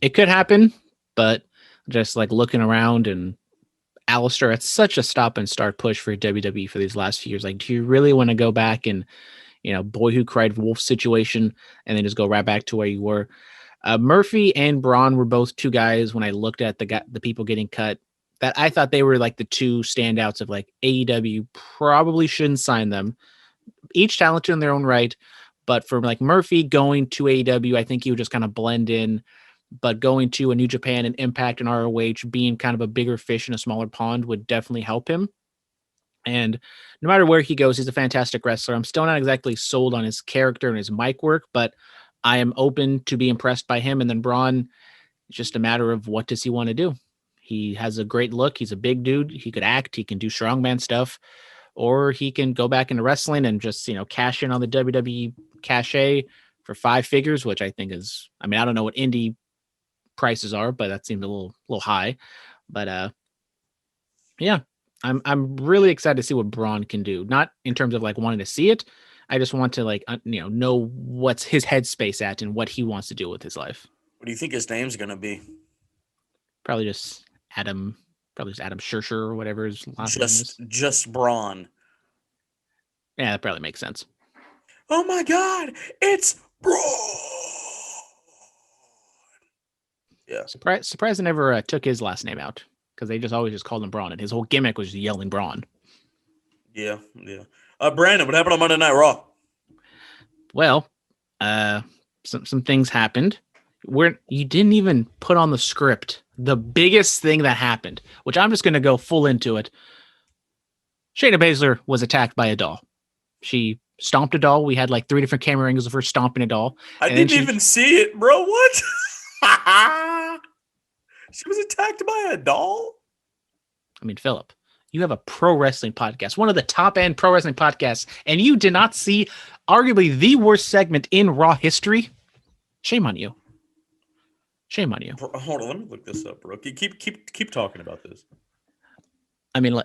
It could happen, but just like looking around and Alistair, it's such a stop and start push for WWE for these last few years. Like, do you really want to go back and, boy who cried wolf situation and then just go right back to where you were? Murphy and Braun were both two guys when I looked at the people getting cut that I thought they were like the two standouts of like AEW probably shouldn't sign them. Each talented in their own right. But for like Murphy going to AEW, I think he would just kind of blend in. But going to a New Japan and Impact and ROH, being kind of a bigger fish in a smaller pond would definitely help him. And no matter where he goes, he's a fantastic wrestler. I'm still not exactly sold on his character and his mic work, but I am open to be impressed by him. And then Braun, it's just a matter of what does he want to do? He has a great look. He's a big dude. He could act. He can do strongman stuff. Or he can go back into wrestling and just, cash in on the WWE cachet for 5 figures, which I think is, I mean, I don't know what indie prices are, but that seemed a little high. But yeah, I'm really excited to see what Braun can do. Not in terms of like wanting to see it. I just want to like know what's his headspace at and what he wants to do with his life. What do you think his name's gonna be? Probably just Adam Schercher or whatever his last name is. Just Braun. Yeah, that probably makes sense. Oh my God, it's Braun. Yeah. Surprised they never took his last name out because they just always just called him Braun, and his whole gimmick was yelling Braun. Yeah. Brandon, what happened on Monday Night Raw? Well, some things happened where you didn't even put on the script the biggest thing that happened, which I'm just going to go full into it. Shayna Baszler was attacked by a doll. She stomped a doll. We had like 3 different camera angles of her stomping a doll. I didn't even see it, bro. What? She was attacked by a doll? I mean, Phillip, you have a pro wrestling podcast, one of the top end pro wrestling podcasts, and you did not see arguably the worst segment in Raw history? Shame on you. Shame on you. Bro, hold on, let me look this up, bro. Keep talking about this. I mean,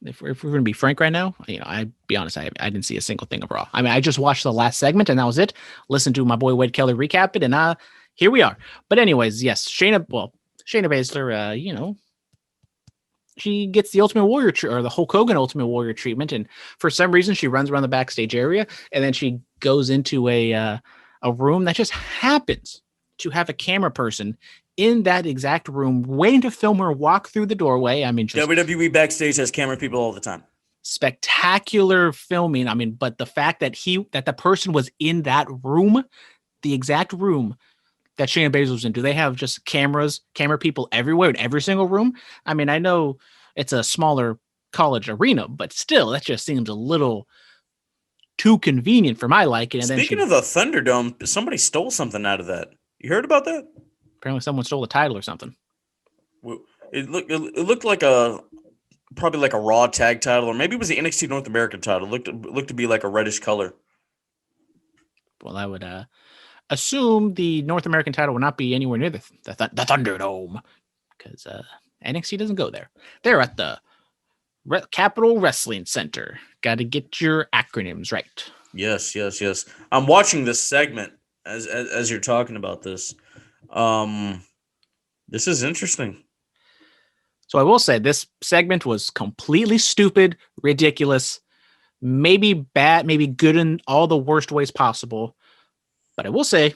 if we're going to be frank right now, I'd be honest, I didn't see a single thing of Raw. I mean, I just watched the last segment and that was it. Listened to my boy Wade Kelly recap it, and here we are. But anyways, yes, Shayna Baszler, she gets the Ultimate Warrior or the Hulk Hogan Ultimate Warrior treatment, and for some reason she runs around the backstage area, and then she goes into a room that just happens to have a camera person in that exact room waiting to film her walk through the doorway. I mean, just WWE backstage has camera people all the time. Spectacular filming. I mean, but the fact that the person was in that room, the exact room that Shayna Baszler was in, do they have just camera people everywhere in every single room? I mean, I know it's a smaller college arena, but still, that just seems a little too convenient for my liking. And Speaking of the Thunderdome, somebody stole something out of that. You heard about that? Apparently someone stole the title or something. It looked like probably like a Raw tag title, or maybe it was the NXT North American title. It looked to be like a reddish color. Well, I would assume the North American title will not be anywhere near the Thunderdome, because NXT doesn't go there. They're at the Capital Wrestling Center. Got to get your acronyms right. Yes. I'm watching this segment as you're talking about this. This is interesting. So I will say this segment was completely stupid, ridiculous, maybe bad, maybe good in all the worst ways possible. But I will say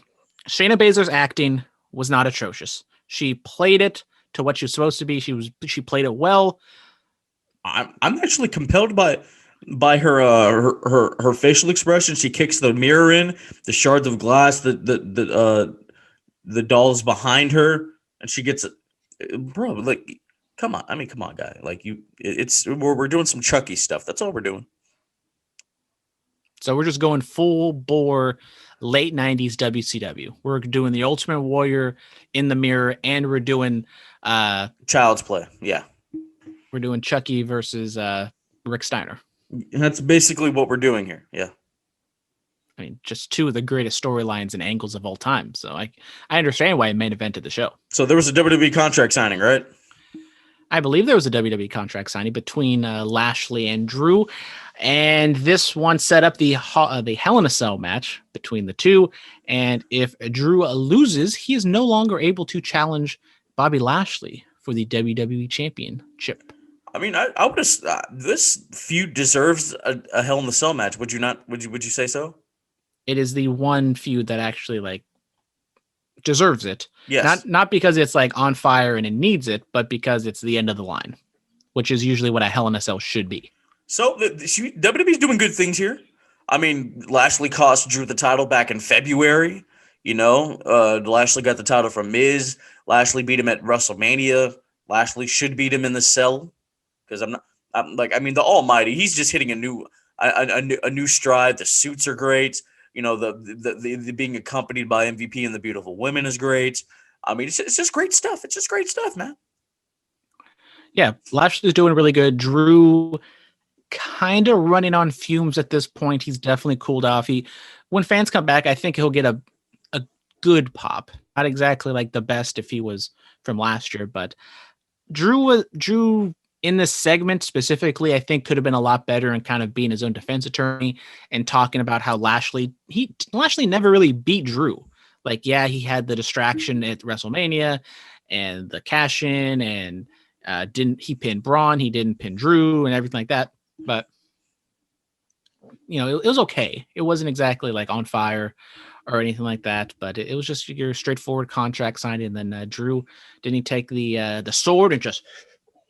Shayna Baszler's acting was not atrocious. She played it to what she was supposed to be. She played it well. I'm actually compelled by her facial expression. She kicks the mirror in, the shards of glass, the dolls behind her, and she gets it. Bro, like, come on. I mean, come on, guy. Like, we're doing some Chucky stuff. That's all we're doing. So we're just going full bore late 90s WCW. We're doing the Ultimate Warrior in the mirror, and we're doing Child's Play. Yeah. We're doing Chucky versus Rick Steiner. That's basically what we're doing here. Yeah. I mean, just two of the greatest storylines and angles of all time. So I understand why it main evented the show. So there was a WWE contract signing, right? I believe there was a WWE contract signing between Lashley and Drew. And this one set up the Hell in a Cell match between the two. And if Drew loses, he is no longer able to challenge Bobby Lashley for the WWE Championship. I mean, I would have. This feud deserves a Hell in a Cell match. Would you not? Would you say so? It is the one feud that actually deserves it. Yes. Not because it's on fire and it needs it, but because it's the end of the line, which is usually what a Hell in a Cell should be. So WWE's doing good things here. I mean, Lashley cost Drew the title back in February. Lashley got the title from Miz. Lashley beat him at WrestleMania. Lashley should beat him in the Cell, because the Almighty. He's just hitting a new stride. The suits are great. The being accompanied by MVP and the beautiful women is great. I mean, it's just great stuff. It's just great stuff, man. Yeah, Lashley's doing really good. Drew kind of running on fumes at this point. He's definitely cooled off. When fans come back, I think he'll get a good pop. Not exactly like the best if he was from last year, but Drew in this segment specifically, I think could have been a lot better in kind of being his own defense attorney and talking about how Lashley never really beat Drew. He had the distraction at WrestleMania and the cash in, and he pinned Braun, he didn't pin Drew and everything like that. But it was okay. It wasn't exactly on fire or anything like that, but it was just your straightforward contract signing. And then Drew, didn't he take the sword and just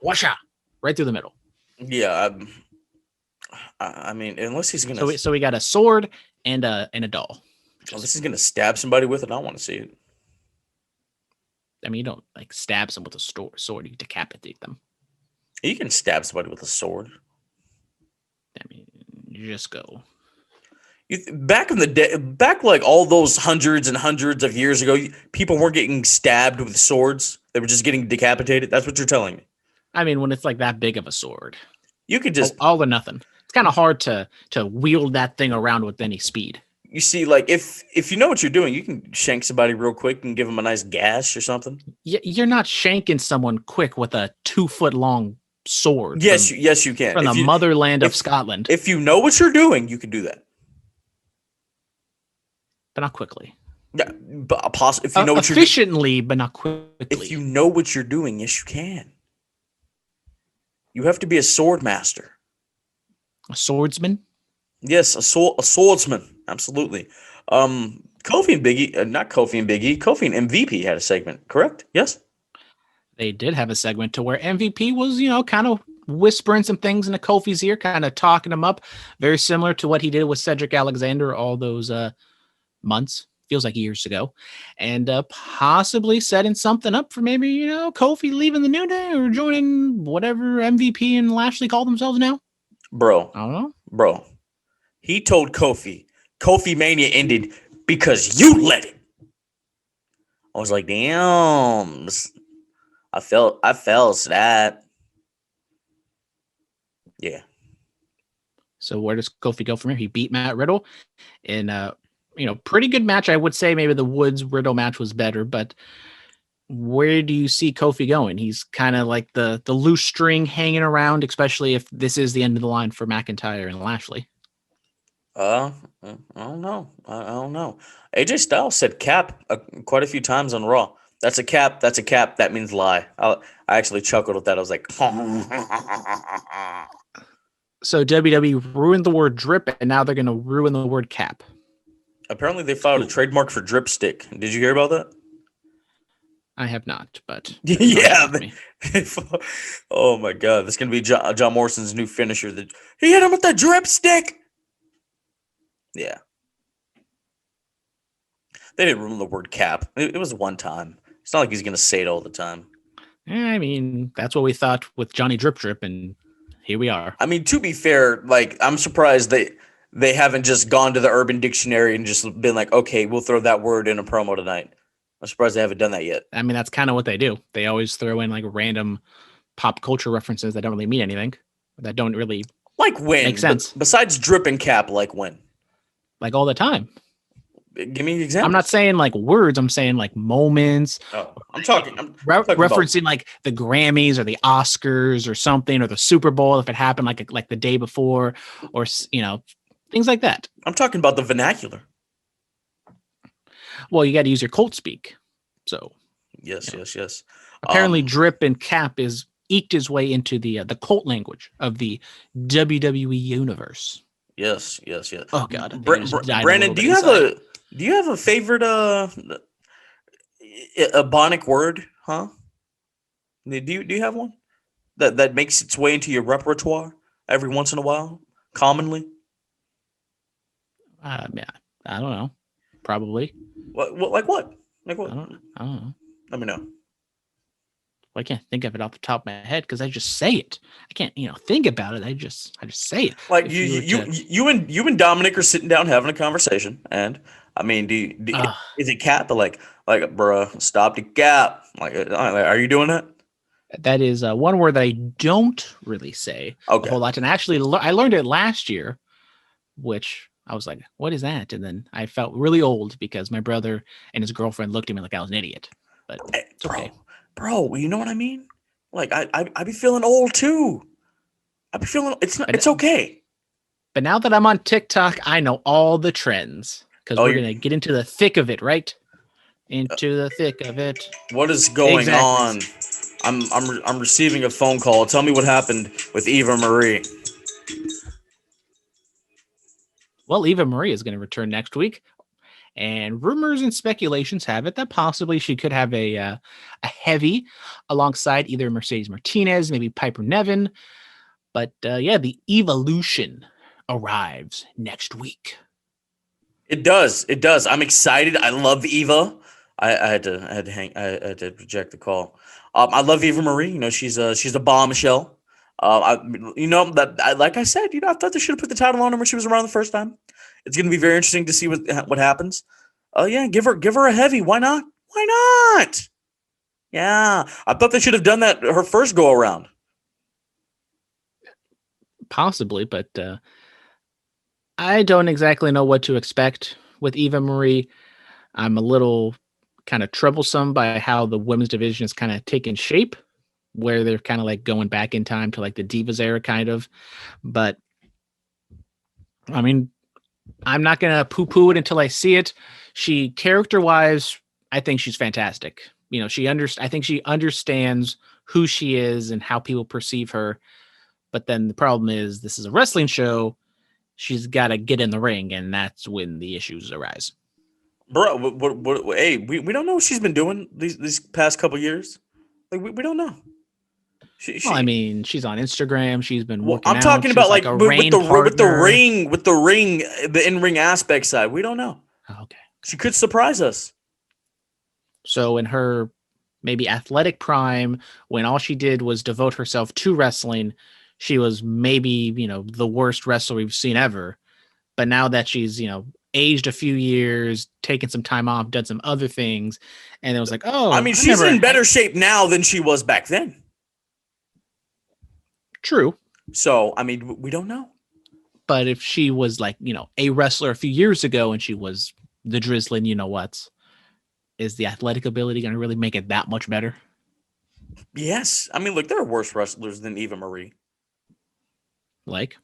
whoosh-a right through the middle? Yeah, I mean, unless he's gonna. So we got a sword and a doll. Unless he's gonna stab somebody with it, I want to see it. I mean, you don't stab someone with a sword; you decapitate them. You can stab somebody with a sword. I mean, you just go. Back in the day, all those hundreds and hundreds of years ago, people weren't getting stabbed with swords; they were just getting decapitated. That's what you're telling me. I mean, when it's that big of a sword, you could just all or nothing. It's kind of hard to wield that thing around with any speed. You see, like if you know what you're doing, you can shank somebody real quick and give them a nice gash or something. You're not shanking someone quick with a 2-foot long sword. Yes, you can. From the motherland of Scotland. If you know what you're doing, you can do that. But not quickly. Yeah, but if you know what efficiently, but not quickly. If you know what you're doing, yes, you can. You have to be a sword master. A swordsman? Yes, a swordsman. Absolutely. Kofi and Biggie, not Kofi and Biggie, Kofi and MVP had a segment, correct? Yes? They did have a segment to where MVP was, kind of whispering some things into Kofi's ear, kind of talking him up. Very similar to what he did with Cedric Alexander all those months. Feels like years ago. And possibly setting something up for maybe, Kofi leaving the New Day or joining whatever MVP and Lashley call themselves now. Bro. I don't know. Bro. He told Kofi Mania ended because you let it. I was like, damn. I felt that. Yeah. So where does Kofi go from here? He beat Matt Riddle in pretty good match. I would say maybe the Woods Riddle match was better, but where do you see Kofi going? He's kind of like the loose string hanging around, especially if this is the end of the line for McIntyre and Lashley. I don't know. I don't know. AJ Styles said cap quite a few times on Raw. That's a cap. That's a cap. That means lie. I actually chuckled at that. I was like, so WWE ruined the word drip, and now they're going to ruin the word cap. Apparently, they filed a trademark for drip stick. Did you hear about that? I have not, but yeah. Oh my God, this is gonna be John Morrison's new finisher. He hit him with the drip stick. Yeah, they didn't ruin the word cap. It was one time. It's not like he's gonna say it all the time. I mean, that's what we thought with Johnny Drip Drip, and here we are. I mean, to be fair, like I'm surprised they haven't just gone to the Urban Dictionary and just been like, okay, we'll throw that word in a promo tonight. I'm surprised they haven't done that yet. I mean, that's kind of what they do. They always throw in like random pop culture references that don't really mean anything, that don't really make sense. Besides drip and cap, like when? Like all the time. Give me an example. I'm not saying like words. I'm saying like moments. Oh, I'm talking referencing like the Grammys or the Oscars or something, or the Super Bowl if it happened like the day before, or things like that. I'm talking about the vernacular. Well, you got to use your Colt speak. So yes. Apparently, drip and cap is eked his way into the Colt language of the WWE universe. Yes. Oh God, Brandon, do you have a favorite Ebonic word? Huh? Do you have one that makes its way into your repertoire every once in a while, commonly? Yeah, I don't know. Probably. What? Like what? Like what? I don't know. Let me know. Well, I can't think of it off the top of my head because I just say it. I can't, think about it. I just say it. Like you and Dominic are sitting down having a conversation, and I mean, is it cap? Like, bruh, stop the cap. Like, are you doing that? That is one word that I don't really say a whole lot, and actually, I learned it last year, which I was like, "What is that?" And then I felt really old because my brother and his girlfriend looked at me like I was an idiot. But it's okay. Bro, you know what I mean? Like I be feeling old too. I be feeling it's okay. But now that I'm on TikTok, I know all the trends because we're gonna get into the thick of it, right? Into the thick of it. What is going on? I'm receiving a phone call. Tell me what happened with Eva Marie. Well, Eva Marie is going to return next week. And rumors and speculations have it that possibly she could have a heavy alongside either Mercedes Martinez, maybe Piper Niven. But the Evolution arrives next week. It does. I'm excited. I love Eva. I had to reject the call. I love Eva Marie. She's a bombshell. Like I said, I thought they should have put the title on her when she was around the first time. It's going to be very interesting to see what happens. Oh yeah, give her a heavy. Why not? Yeah, I thought they should have done that her first go around. Possibly, but I don't exactly know what to expect with Eva Marie. I'm a little kind of troublesome by how the women's division is kind of taking shape, where they're kind of like going back in time to like the Divas era kind of. But I mean, I'm not going to poo-poo it until I see it. She character-wise, I think she's fantastic. You know, I think she understands who she is and how people perceive her. But then the problem is this is a wrestling show. She's got to get in the ring, and that's when the issues arise. Bro, hey, we don't know what she's been doing these past couple years. Like we don't know. Well, I mean, she's on Instagram. She's been Well, working I'm out. talking She's about like like a with partner. the ring, the in-ring aspect side. We don't know. Oh, okay. She could surprise us. So in her maybe athletic prime, when all she did was devote herself to wrestling, she was maybe, you know, the worst wrestler we've seen ever. But now that she's, you know, aged a few years, taken some time off, done some other things, and it was like, oh, I mean, she's in better shape now than she was back then. True. So, I mean, we don't know. But if she was like, you know, a wrestler a few years ago and she was the drizzling, you know what, is the athletic ability going to really make it that much better? Yes. I mean, look, there are worse wrestlers than Eva Marie. Like?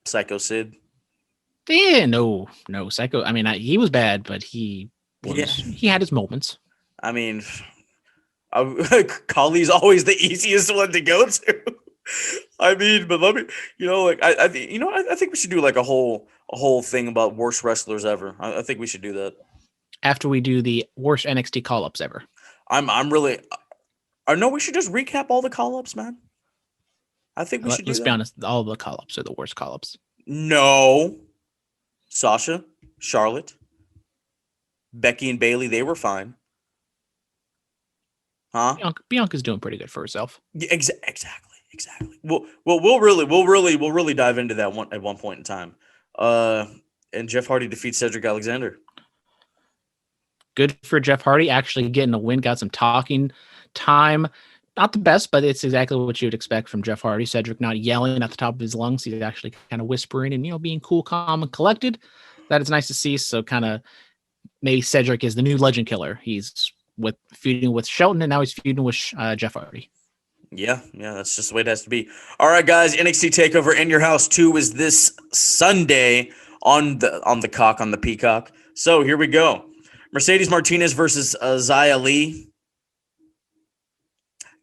Psycho Sid. Yeah, no, Psycho. I mean, he was bad, but he had his moments. I mean, Kali's always the easiest one to go to. I mean, but let me, you know, like I think we should do like a whole thing about worst wrestlers ever. I think we should do that after we do the worst NXT call-ups ever. I'm really, I know we should just recap all the call-ups, man. I think we should. Let's be honest, all the call-ups are the worst call-ups. No, Sasha, Charlotte, Becky, and Bayley, they were fine. Huh? Bianca's doing pretty good for herself. Yeah, exactly. We'll really dive into that one at one point in time. And Jeff Hardy defeats Cedric Alexander. Good for Jeff Hardy actually getting a win. Got some talking time. Not the best, but it's exactly what you would expect from Jeff Hardy. Cedric not yelling at the top of his lungs. He's actually kind of whispering and, you know, being cool, calm, and collected. That is nice to see. So kind of maybe Cedric is the new legend killer. He's feuding with Shelton, and now he's feuding with Jeff Hardy. Yeah, that's just the way it has to be. All right, guys, NXT Takeover in Your House 2 is this Sunday on the Peacock. So here we go. Mercedes Martinez versus Xia Li.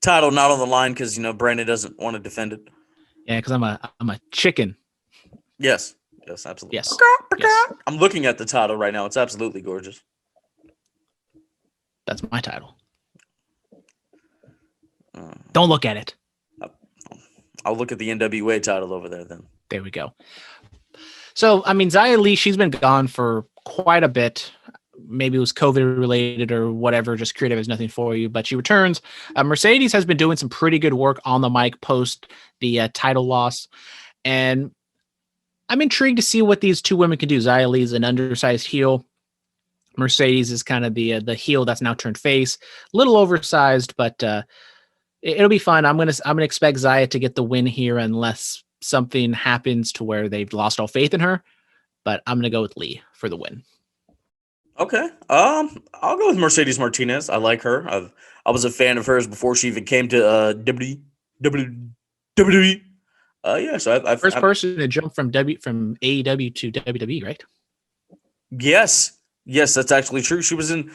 Title not on the line because, you know, Brandon doesn't want to defend it. Yeah, because I'm a chicken. Yes, absolutely. Yes. I'm looking at the title right now. It's absolutely gorgeous. That's my title. Don't look at it. I'll look at the NWA title over there then. There we go. So, I mean, Xia Li, she's been gone for quite a bit. Maybe it was COVID related or whatever, just creative is nothing for you, but she returns. Mercedes has been doing some pretty good work on the mic post the title loss. And I'm intrigued to see what these two women can do. Xia Li is an undersized heel. Mercedes is kind of the heel that's now turned face. A little oversized, but it'll be fun. I'm gonna expect Xia to get the win here unless something happens to where they've lost all faith in her. But I'm gonna go with Lee for the win. Okay. I'll go with Mercedes Martinez. I like her. I was a fan of hers before she even came to WWE. Yeah. So I first person to jump from AEW to WWE, right? Yes, that's actually true. She was in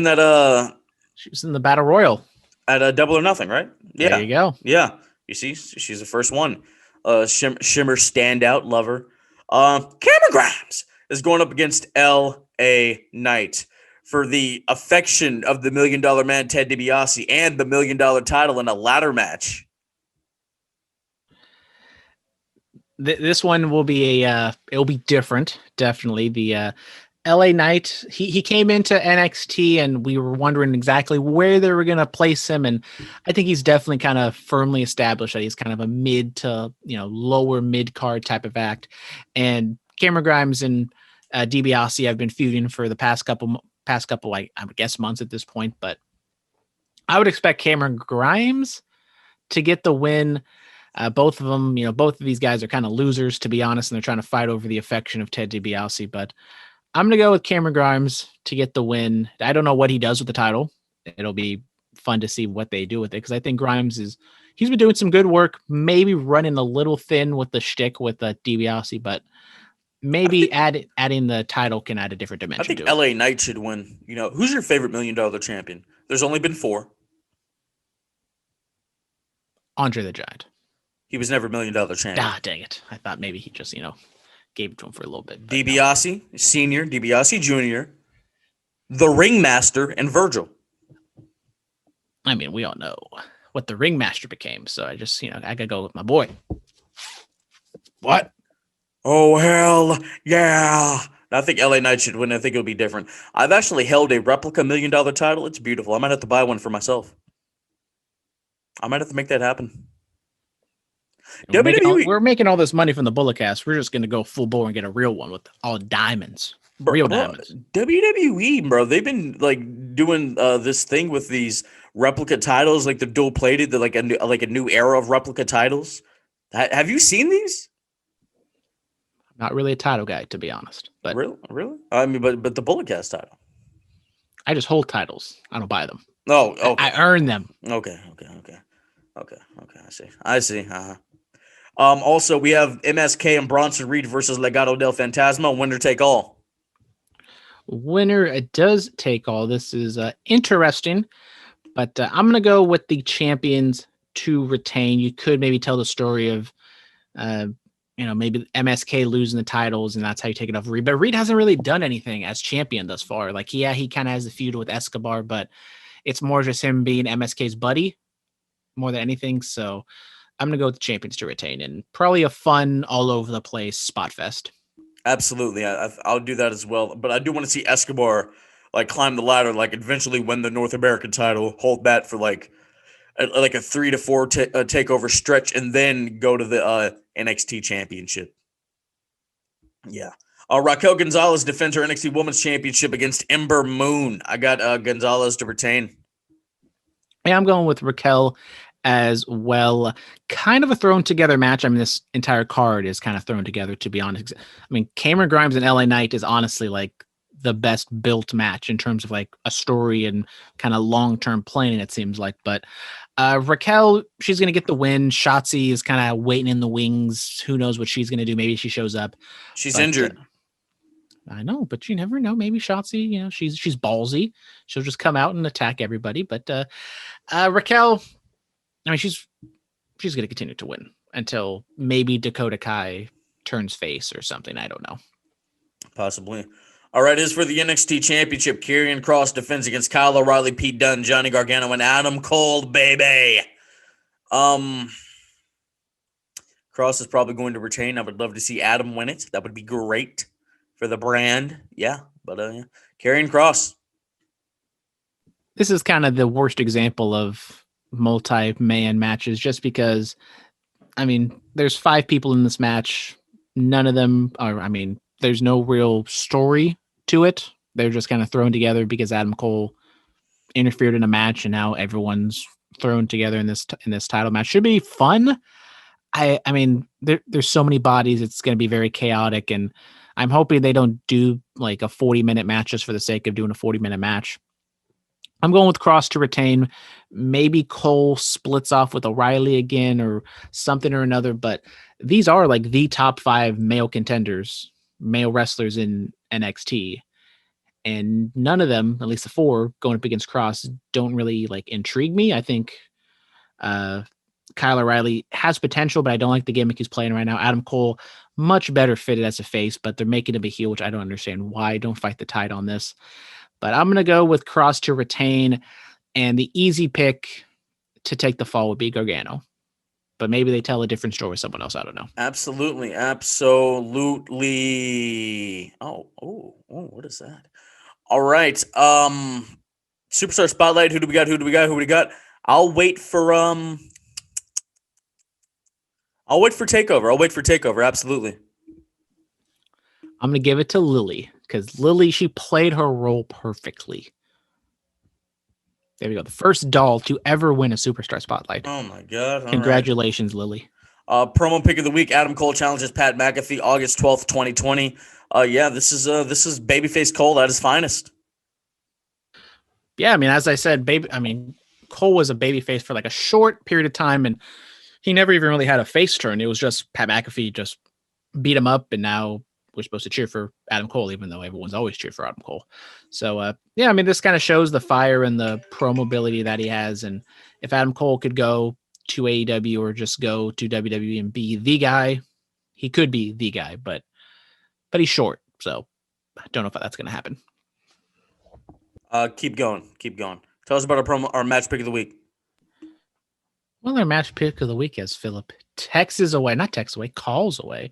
that. She was in the Battle Royal at Double or Nothing, right? Yeah. There you go. Yeah. You see, she's the first one. Shimmer standout, lover. Cameron Grimes is going up against L.A. Knight for the affection of the $1 Million Man Ted DiBiase and the $1 Million title in a ladder match. This one will be it'll be different, definitely. The LA Knight, he came into NXT and we were wondering exactly where they were going to place him. And I think he's definitely kind of firmly established that he's kind of a mid to, you know, lower mid card type of act. And Cameron Grimes and DiBiase have been feuding for the past couple, like, I would guess months at this point, but I would expect Cameron Grimes to get the win. Both of them, both of these guys are kind of losers, to be honest, and they're trying to fight over the affection of Ted DiBiase. But I'm going to go with Cameron Grimes to get the win. I don't know what he does with the title. It'll be fun to see what they do with it, because I think Grimes he's been doing some good work, maybe running a little thin with the shtick with DiBiase, but maybe adding the title can add a different dimension. I think to it. LA Knight should win. Who's your favorite $1 million champion? There's only been 4. Andre the Giant. He was never $1 million champion. Ah, dang it. I thought maybe he just, gave it to him for a little bit. DiBiase, Senior, DiBiase Jr., the Ringmaster, and Virgil. I mean, we all know what the Ringmaster became, so I just, I gotta go with my boy. What? Oh, hell yeah. I think LA Knight should win. I think it'll be different. I've actually held a replica $1 million title. It's beautiful. I might have to buy one for myself. I might have to make that happen. We're making all this money from the Bulletcast. We're just going to go full bore and get a real one with all diamonds. Real diamonds. WWE, bro, they've been doing this thing with these replica titles, like the dual plated, like a new era of replica titles. Have you seen these? Not really a title guy, to be honest. But really? I mean, but the Bulletcast title. I just hold titles. I don't buy them. Oh, okay. I earn them. Okay. I see. Uh-huh. Also, we have MSK and Bronson Reed versus Legado del Fantasma. Winner take all. Winner does take all. This is interesting, but I'm going to go with the champions to retain. You could maybe tell the story of, maybe MSK losing the titles, and that's how you take it off Reed. But Reed hasn't really done anything as champion thus far. Like, yeah, he kind of has a feud with Escobar, but it's more just him being MSK's buddy more than anything. So I'm going to go with the champions to retain, and probably a fun, all over the place spot fest. Absolutely. I'll do that as well. But I do want to see Escobar climb the ladder, eventually win the North American title, hold that for a 3 to 4 takeover stretch, and then go to the NXT championship. Yeah. Raquel Gonzalez defends her NXT Women's Championship against Ember Moon. I got Gonzalez to retain. Yeah, I'm going with Raquel as well. Kind of a thrown together match. I mean, this entire card is kind of thrown together, to be honest. I mean, Cameron Grimes and LA Knight is honestly the best built match in terms of a story and kind of long-term planning, it seems like. But Raquel, she's going to get the win. Shotzi is kind of waiting in the wings. Who knows what she's going to do? Maybe she shows up. She's injured. I know, but you never know. Maybe Shotzi, she's ballsy. She'll just come out and attack everybody. But Raquel, I mean, she's going to continue to win until maybe Dakota Kai turns face or something. I don't know. Possibly. All right, as for the NXT Championship, Karrion Kross defends against Kyle O'Reilly, Pete Dunne, Johnny Gargano, and Adam Cole, baby. Kross is probably going to retain. I would love to see Adam win it. That would be great for the brand. Yeah, but Karrion Kross. This is kind of the worst example of multi-man matches, just because, I mean, there's 5 people in this match. None of them are, I mean, there's no real story to it. They're just kind of thrown together because Adam Cole interfered in a match, and now everyone's thrown together in this title match. Should be fun. I mean, there's so many bodies. It's going to be very chaotic, and I'm hoping they don't do a 40-minute match just for the sake of doing a 40-minute match. I'm going with Kross to retain. Maybe Cole splits off with O'Reilly again or something or another, but these are the top 5 male contenders, male wrestlers in NXT. And none of them, at least the 4 going up against Kross, don't really intrigue me. I think Kyle O'Reilly has potential, but I don't like the gimmick he's playing right now. Adam Cole, much better fitted as a face, but they're making him a heel, which I don't understand why. Don't fight the tide on this. But I'm going to go with Kross to retain, and the easy pick to take the fall would be Gargano. But maybe they tell a different story with someone else. I don't know. Absolutely. Oh, what is that? All right. Superstar Spotlight. Who do we got? I'll wait for Takeover. Absolutely. I'm going to give it to Lily, because Lily, she played her role perfectly. There we go. The first doll to ever win a Superstar Spotlight. Oh, my God. Congratulations, Lily. Promo pick of the week: Adam Cole challenges Pat McAfee, August 12th, 2020. This is babyface Cole at his finest. Yeah, I mean, as I said, Cole was a babyface for like a short period of time, and he never even really had a face turn. It was just Pat McAfee just beat him up, and now we're supposed to cheer for Adam Cole, even though everyone's always cheered for Adam Cole. So, yeah, I mean, this kind of shows the fire and the pro mobility that he has. And if Adam Cole could go to AEW or just go to WWE and be the guy, he could be the guy, but he's short. So I don't know if that's going to happen. Keep going. Tell us about our match pick of the week. Well, our match pick of the week is Phillip calls away.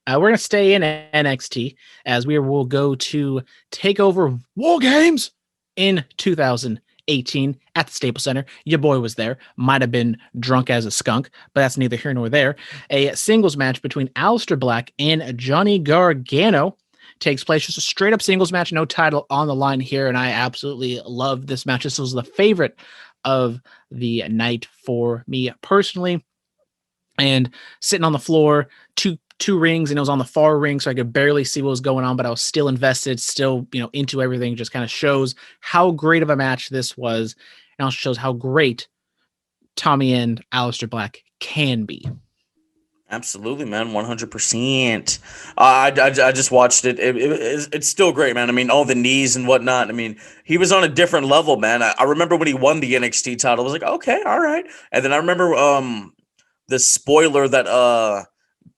We're going to stay in NXT as we will go to Takeover War Games in 2018 at the Staples Center. Your boy was there. Might have been drunk as a skunk, but that's neither here nor there. A singles match between Aleister Black and Johnny Gargano takes place. Just a straight up singles match, no title on the line here. And I absolutely love this match. This was the favorite of the night for me personally. And sitting on the floor, two rings, and it was on the far ring, so I could barely see what was going on, but I was still invested, still, into everything. Just kind of shows how great of a match this was. And also shows how great Tommy and Aleister Black can be. Absolutely, man. 100%. I just watched it. It's still great, man. I mean, all the knees and whatnot. I mean, he was on a different level, man. I remember when he won the NXT title. I was like, okay, all right. And then I remember the spoiler that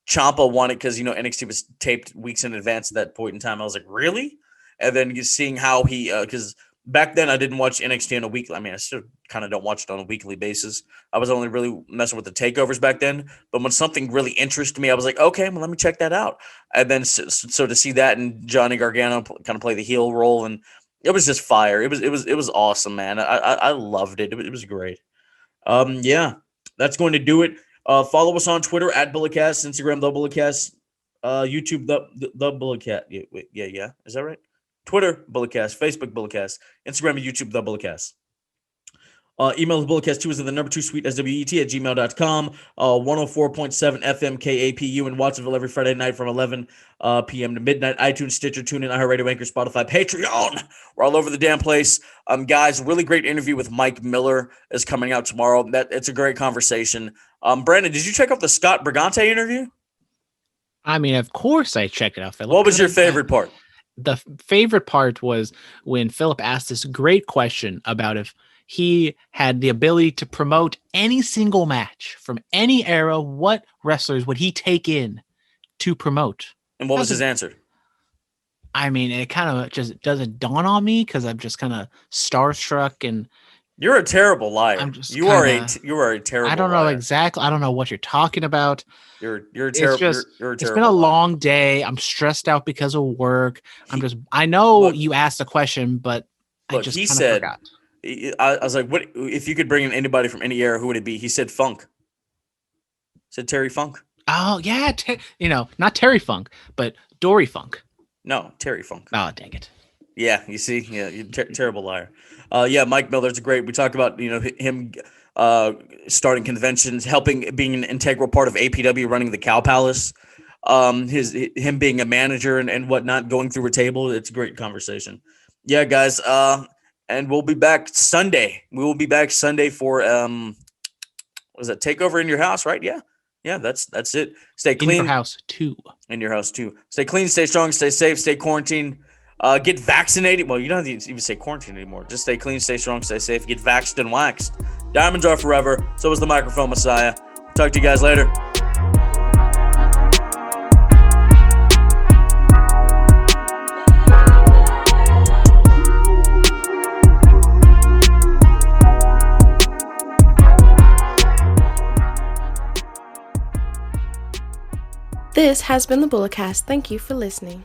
Ciampa won it because, NXT was taped weeks in advance at that point in time. I was like, really? And then you seeing how he because back then I didn't watch NXT on a weekly. I mean, I still kind of don't watch it on a weekly basis. I was only really messing with the takeovers back then. But when something really interested me, I was like, okay, well, let me check that out. And then so to see that and Johnny Gargano kind of play the heel role, and it was just fire. It was awesome, man. I loved it. It was great. Yeah, that's going to do it. Follow us on Twitter at Bulletcast, Instagram the Bulletcast, YouTube the Bulletcast. Yeah. Is that right? Twitter, Bulletcast, Facebook, Bulletcast, Instagram and YouTube, The Bulletcast. Email the Bulletcast2 is the number 2 sweet SWET at gmail.com. 104.7 FM KAPU in Watsonville every Friday night from 11 p.m. to midnight. iTunes, Stitcher, TuneIn, iHeartRadio, Anchor, Spotify, Patreon. We're all over the damn place. Guys, really great interview with Mike Miller is coming out tomorrow. It's a great conversation. Brandon, did you check out the Scott Brigante interview? I mean, of course I checked it out, Phillip. What was your favorite part? The favorite part was when Phillip asked this great question about if he had the ability to promote any single match from any era, what wrestlers would he take in to promote? And what was his answer? I mean, it kind of just doesn't dawn on me because I'm just kind of starstruck, and you're a terrible liar. You are a terrible. I don't know liar. Exactly. I don't know what you're talking about. You're terrible. It's been a long day. I'm stressed out because of work. I know you asked a question, but I just kind of forgot. I was like, what if you could bring in anybody from any era, who would it be? He said Funk. Said Terry Funk. Oh yeah. Not Terry Funk, but Dory Funk. No, Terry Funk. Oh, dang it. Yeah, you see? Yeah, you're terrible liar. Yeah, Mike Miller's great. We talked about, him starting conventions, being an integral part of APW running the Cow Palace, him being a manager and whatnot, going through a table. It's a great conversation. Yeah, guys. And we'll be back Sunday. We will be back Sunday for was that Takeover in your house, right? Yeah. Yeah, that's it. Stay clean. In your house too. In your house too. Stay clean, stay strong, stay safe, stay quarantined. Get vaccinated. Well, you don't have to even say quarantine anymore. Just stay clean, stay strong, stay safe. Get vaxxed and waxed. Diamonds are forever. So is the microphone Messiah. Talk to you guys later. This has been the Bulletcast. Thank you for listening.